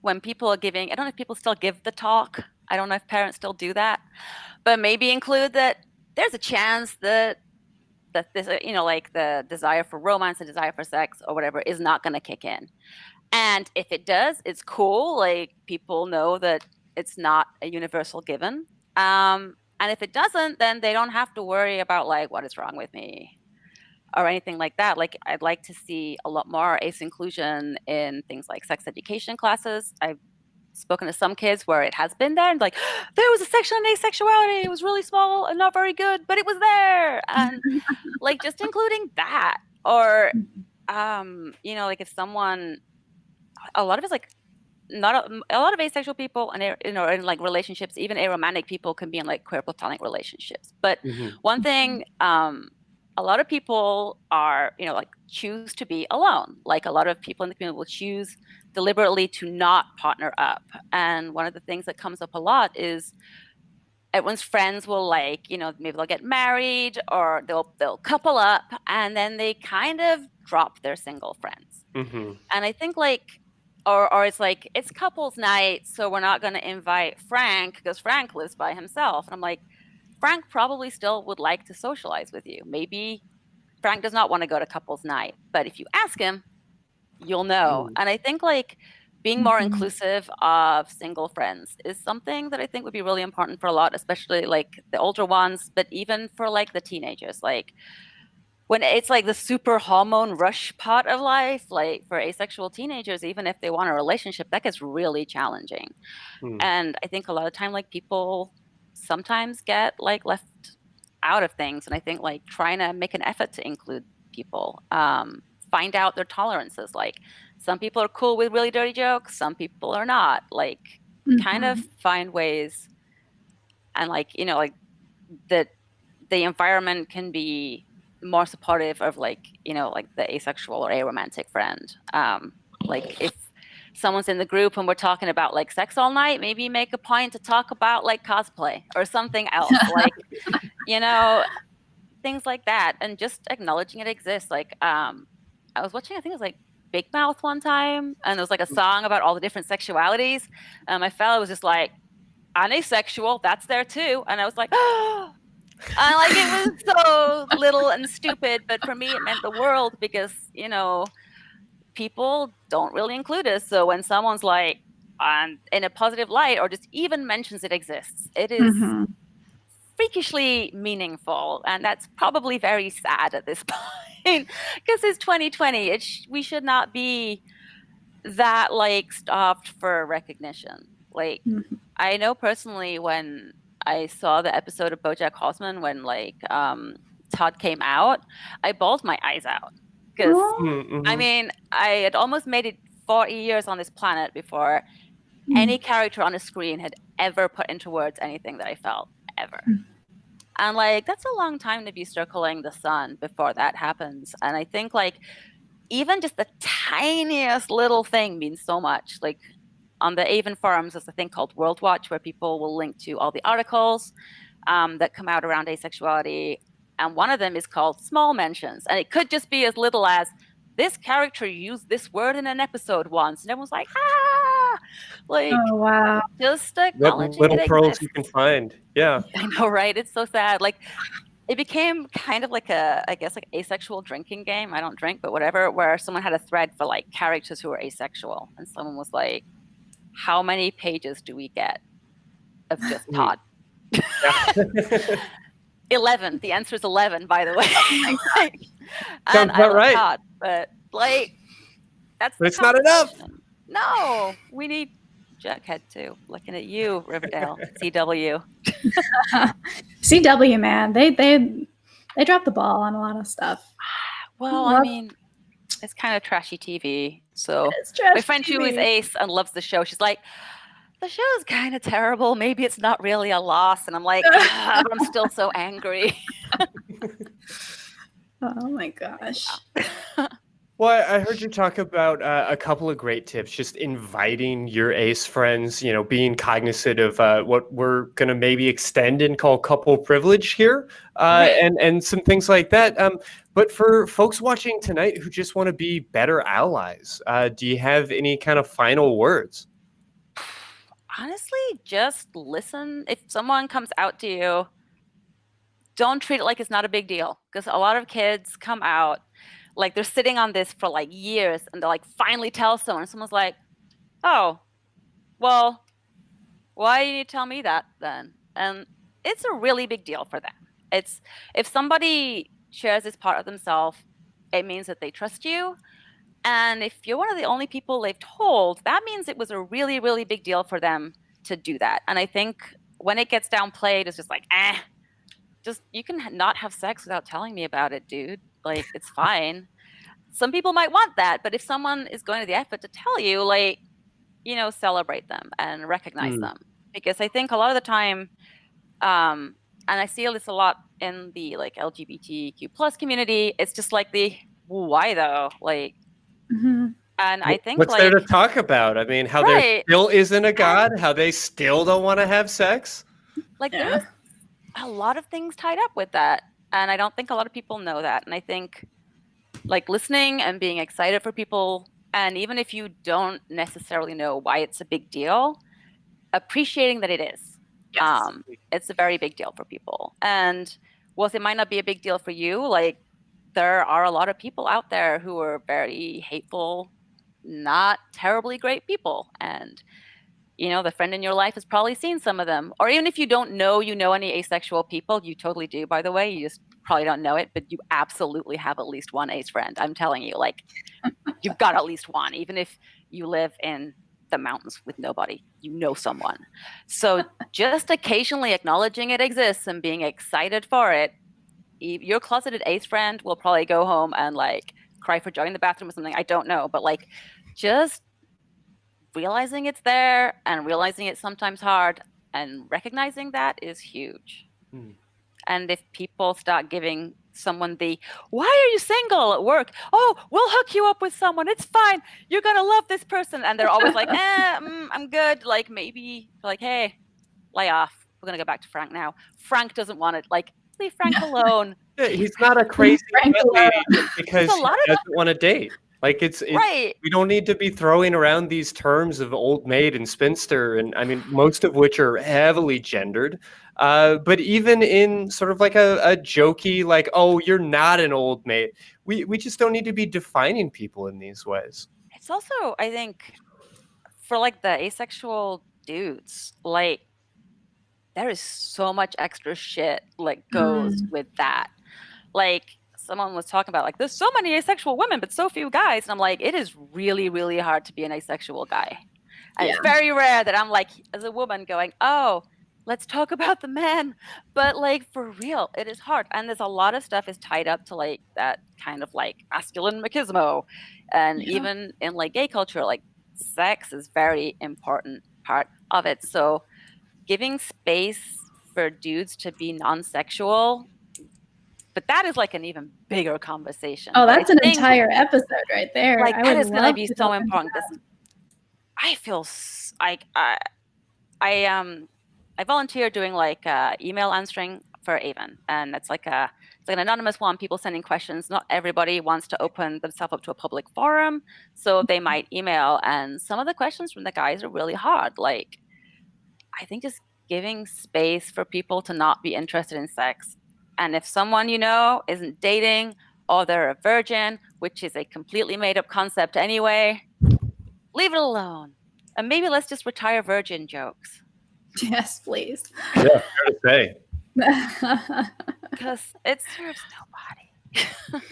when people are giving, I don't know if people still give the talk. I don't know if parents still do that, but maybe include that there's a chance that this, like the desire for romance, the desire for sex or whatever is not going to kick in. And if it does, it's cool. Like people know that it's not a universal given. And if it doesn't, then they don't have to worry about like, what is wrong with me or anything like that. Like I'd like to see a lot more ace inclusion in things like sex education classes. I've spoken to some kids where it has been there and like, there was a section on asexuality. It was really small and not very good, but it was there. And like just including that or, like if someone, a lot of it's like not a lot of asexual people and in like relationships, even aromantic people can be in like queer platonic relationships. But one thing, a lot of people are, like choose to be alone. Like a lot of people in the community will choose deliberately to not partner up. And one of the things that comes up a lot is everyone's friends will like, maybe they'll get married or they'll couple up and then they kind of drop their single friends. And I think like, or it's like, it's couples night, so we're not going to invite Frank because Frank lives by himself. And I'm like, Frank probably still would like to socialize with you. Maybe Frank does not want to go to couples night, but if you ask him, you'll know. And I think like being more inclusive of single friends is something that I think would be really important for a lot, especially like the older ones, but even for like the teenagers, like when it's like the super hormone rush part of life, like for asexual teenagers, even if they want a relationship, that gets really challenging. And I think a lot of time, like people sometimes get like left out of things. And I think like trying to make an effort to include people, find out their tolerances. Like some people are cool with really dirty jokes, some people are not. Like kind of find ways and like, like that the environment can be more supportive of like, like the asexual or aromantic friend. Like if someone's in the group and we're talking about like sex all night, maybe make a point to talk about like cosplay or something else, like, things like that. And just acknowledging it exists. Like, I was watching, I think it was like Big Mouth one time, and there was like a song about all the different sexualities. And my fellow was just like, I'm asexual, that's there too. And I was like, oh, and like it was so little and stupid, but for me it meant the world because, people don't really include us. So when someone's like in a positive light or just even mentions it exists, it is freakishly meaningful. And that's probably very sad at this point because it's 2020. We should not be that like stopped for recognition. Like I know personally when I saw the episode of Bojack Horseman when like Todd came out, I bawled my eyes out because I mean I had almost made it 40 years on this planet before any character on the screen had ever put into words anything that I felt ever. And like that's a long time to be circling the sun before that happens. And I think like even just the tiniest little thing means so much. Like on the Avon forums, there's a thing called World Watch where people will link to all the articles that come out around asexuality. And one of them is called Small Mentions. And it could just be as little as this character used this word in an episode once. And everyone's like, ah! Like, oh, wow. Just acknowledging little it pearls exists. you can find. Yeah. I know, right? It's so sad. Like, it became kind of like I guess like asexual drinking game. I don't drink, but whatever, where someone had a thread for like characters who are asexual. And someone was like, how many pages do we get of just Todd? 11. The answer is 11, by the way. Sounds about right. Todd, but like, that's but it's not enough. No, we need Jackhead too. Looking at you, Riverdale, CW. CW, man, they dropped the ball on a lot of stuff. Well, I mean, it's kind of trashy TV. So my friend Julie's ace and loves the show. She's like, the show is kind of terrible. Maybe it's not really a loss. And I'm like, but I'm still so angry. Oh my gosh. Well, I heard you talk about a couple of great tips, just inviting your ace friends, being cognizant of what we're going to maybe extend and call couple privilege here, and some things like that. But for folks watching tonight who just want to be better allies, do you have any kind of final words? Honestly, just listen. If someone comes out to you, don't treat it like it's not a big deal. Because a lot of kids come out, like they're sitting on this for like years, and they're like, finally tell someone. And someone's like, oh, well, why did you tell me that then? And it's a really big deal for them. It's if somebody shares this part of themselves, it means that they trust you. And if you're one of the only people they've told, that means it was a really, really big deal for them to do that. And I think when it gets downplayed, it's just like, just you can not have sex without telling me about it, dude. Like, it's fine. Some people might want that, but if someone is going to the effort to tell you, like, celebrate them and recognize them. Because I think a lot of the time, and I see this a lot in the like LGBTQ plus community, it's just like why though? Like, and I think what's there to talk about? I mean, how there still isn't a God, how they still don't want to have sex. Like, there's a lot of things tied up with that. And I don't think a lot of people know that. And I think like listening and being excited for people, and even if you don't necessarily know why it's a big deal, appreciating that it is. Yes. It's a very big deal for people. And whilst it might not be a big deal for you, like, there are a lot of people out there who are very hateful, not terribly great people. And, the friend in your life has probably seen some of them. Or even if you don't know any asexual people, you totally do, by the way. You just probably don't know it, but you absolutely have at least one ace friend. I'm telling you, like, you've got at least one. Even if you live in the mountains with nobody, someone. So just occasionally acknowledging it exists and being excited for it. Your closeted ace friend will probably go home and like cry for joy in the bathroom or something. I don't know, but like just realizing it's there and realizing it's sometimes hard and recognizing that is huge. And if people start giving someone why are you single at work? Oh, we'll hook you up with someone. It's fine. You're going to love this person. And they're always like, I'm good. Like, maybe like, hey, lay off. We're going to go back to Frank now. Frank doesn't want it. Like, leave Frank alone. Yeah, he's not a crazy lady because he doesn't want to date. Like, it's right. We don't need to be throwing around these terms of old maid and spinster, and I mean, most of which are heavily gendered. But even in sort of like a jokey, like, oh, you're not an old maid. We just don't need to be defining people in these ways. It's also, I think, for like the asexual dudes, like, there is so much extra shit like goes with that. Like, someone was talking about like, there's so many asexual women, but so few guys. And I'm like, it is really, really hard to be an asexual guy. And it's very rare that I'm like, as a woman going, oh, let's talk about the men. But like, for real, it is hard. And there's a lot of stuff is tied up to like that kind of like masculine machismo. And even in like gay culture, like sex is very important part of it. So giving space for dudes to be non-sexual, but that is like an even bigger conversation. Oh, that's an entire episode right there. Like, that is going to be so important. I feel like I volunteer doing like email answering for Avon, and it's like an anonymous one. People sending questions. Not everybody wants to open themselves up to a public forum, so they might email. And some of the questions from the guys are really hard. Like, I think just giving space for people to not be interested in sex And if someone you know isn't dating or they're a virgin, which is a completely made up concept anyway, leave it alone. And maybe let's just retire virgin jokes. Yes, please. Yeah, fair to say. Because it serves nobody.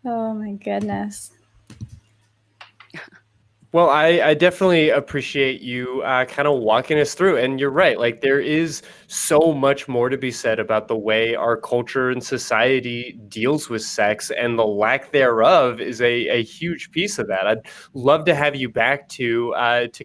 Oh my goodness. Well, I definitely appreciate you kind of walking us through. And you're right. Like, there is so much more to be said about the way our culture and society deals with sex, and the lack thereof is a huge piece of that. I'd love to have you back to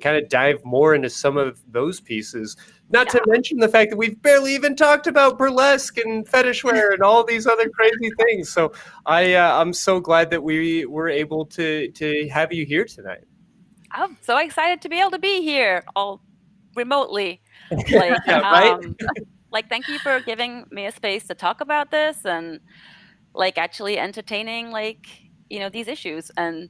kind of dive more into some of those pieces. Not to mention the fact that we've barely even talked about burlesque and fetish wear and all these other crazy things. So I'm so glad that we were able to have you here tonight. I'm so excited to be able to be here all remotely. Like, Yeah, right? Like, thank you for giving me a space to talk about this and like actually entertaining like, you know, these issues and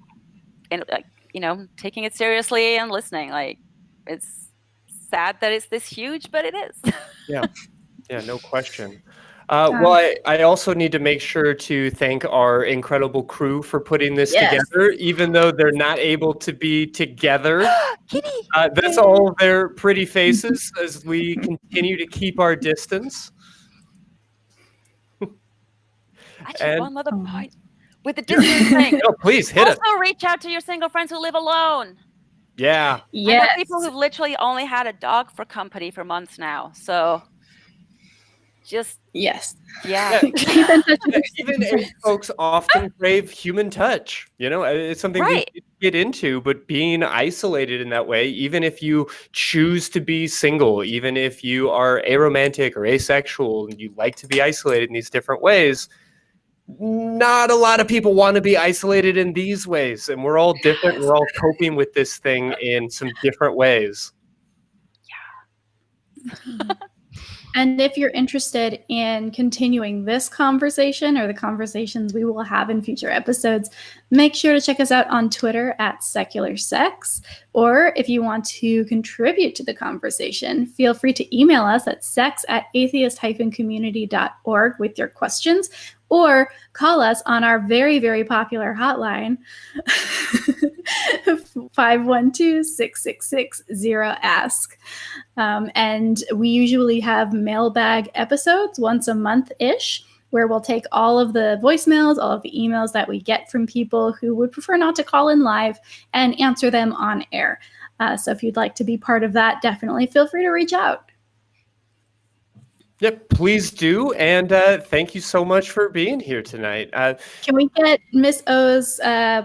you know, taking it seriously and listening. Like, it's sad that it's this huge, but it is. Yeah, no question. Well, I also need to make sure to thank our incredible crew for putting this together, even though they're not able to be together. That's all their pretty faces as we continue to keep our distance. Actually, one other point with the distance thing. No, please hit it. Also, reach out to your single friends who live alone. Yeah. I know people who've literally only had a dog for company for months now. So just yeah. Keep in touch with Even if folks often crave human touch, you know, it's something we get into, but being isolated in that way, even if you choose to be single, even if you are aromantic or asexual and you like to be isolated in these different ways, not a lot of people want to be isolated in these ways. And we're all different. We're all coping with this thing in some different ways. Yeah. And if you're interested in continuing this conversation or the conversations we will have in future episodes, make sure to check us out on Twitter at Secular Sex. Or if you want to contribute to the conversation, feel free to email us at sex@atheist-community.org with your questions, or call us on our very, very popular hotline, 512-666-0ASK. And we usually have mailbag episodes once a month-ish, where we'll take all of the voicemails, all of the emails that we get from people who would prefer not to call in live, and answer them on air. So if you'd like to be part of that, definitely feel free to reach out. Yep, please do. And thank you so much for being here tonight. Can we get Miss O's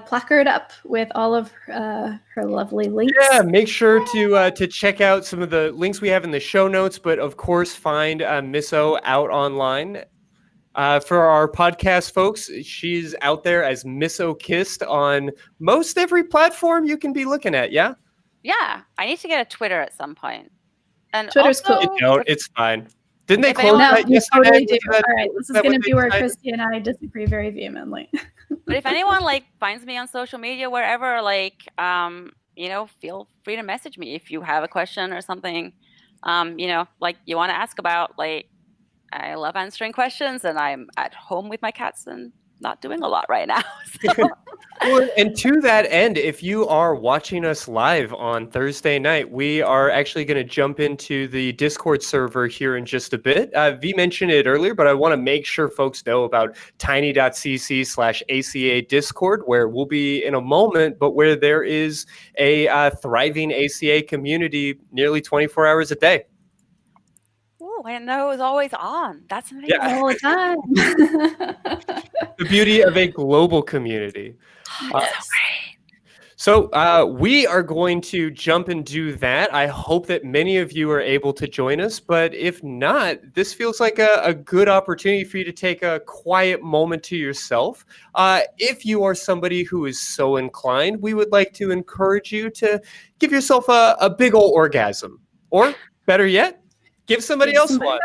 placard up with all of her lovely links? Yeah, make sure to check out some of the links we have in the show notes, but of course find Miss O out online. For our podcast folks, she's out there as Miss O Kissed on most every platform you can be looking at, yeah? Yeah, I need to get a Twitter at some point. And Twitter's also, cool. You don't, it's fine. Didn't they If close anyone- that We yesterday? totally do. Was that- All right, this is that going to what be they where decided? Christy and I disagree very vehemently. but if anyone like finds me on social media, wherever, like, you know, feel free to message me if you have a question or something, you know, like you want to ask about. Like, I love answering questions, and I'm at home with my cats and not doing a lot right now. So. Well, and to that end, if you are watching us live on Thursday night, we are actually going to jump into the Discord server here in just a bit. Vi mentioned it earlier, but I want to make sure folks know about tiny.cc/ACA Discord, where we'll be in a moment, but where there is a thriving ACA community nearly 24 hours a day. Oh, I didn't know it was always on. That's amazing. Yeah. All the time. The beauty of a global community. Yes. So we are going to jump and do that. I hope that many of you are able to join us, but if not, this feels like a good opportunity for you to take a quiet moment to yourself. If you are somebody who is so inclined, we would like to encourage you to give yourself a big old orgasm, or better yet, give somebody else one.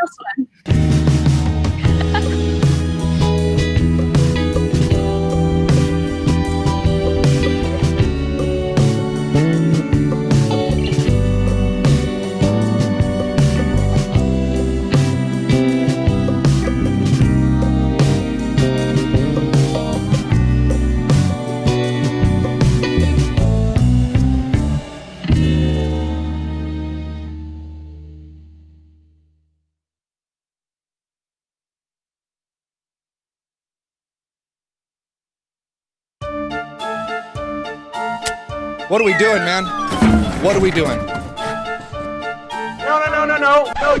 What are we doing, man? What are we doing? No.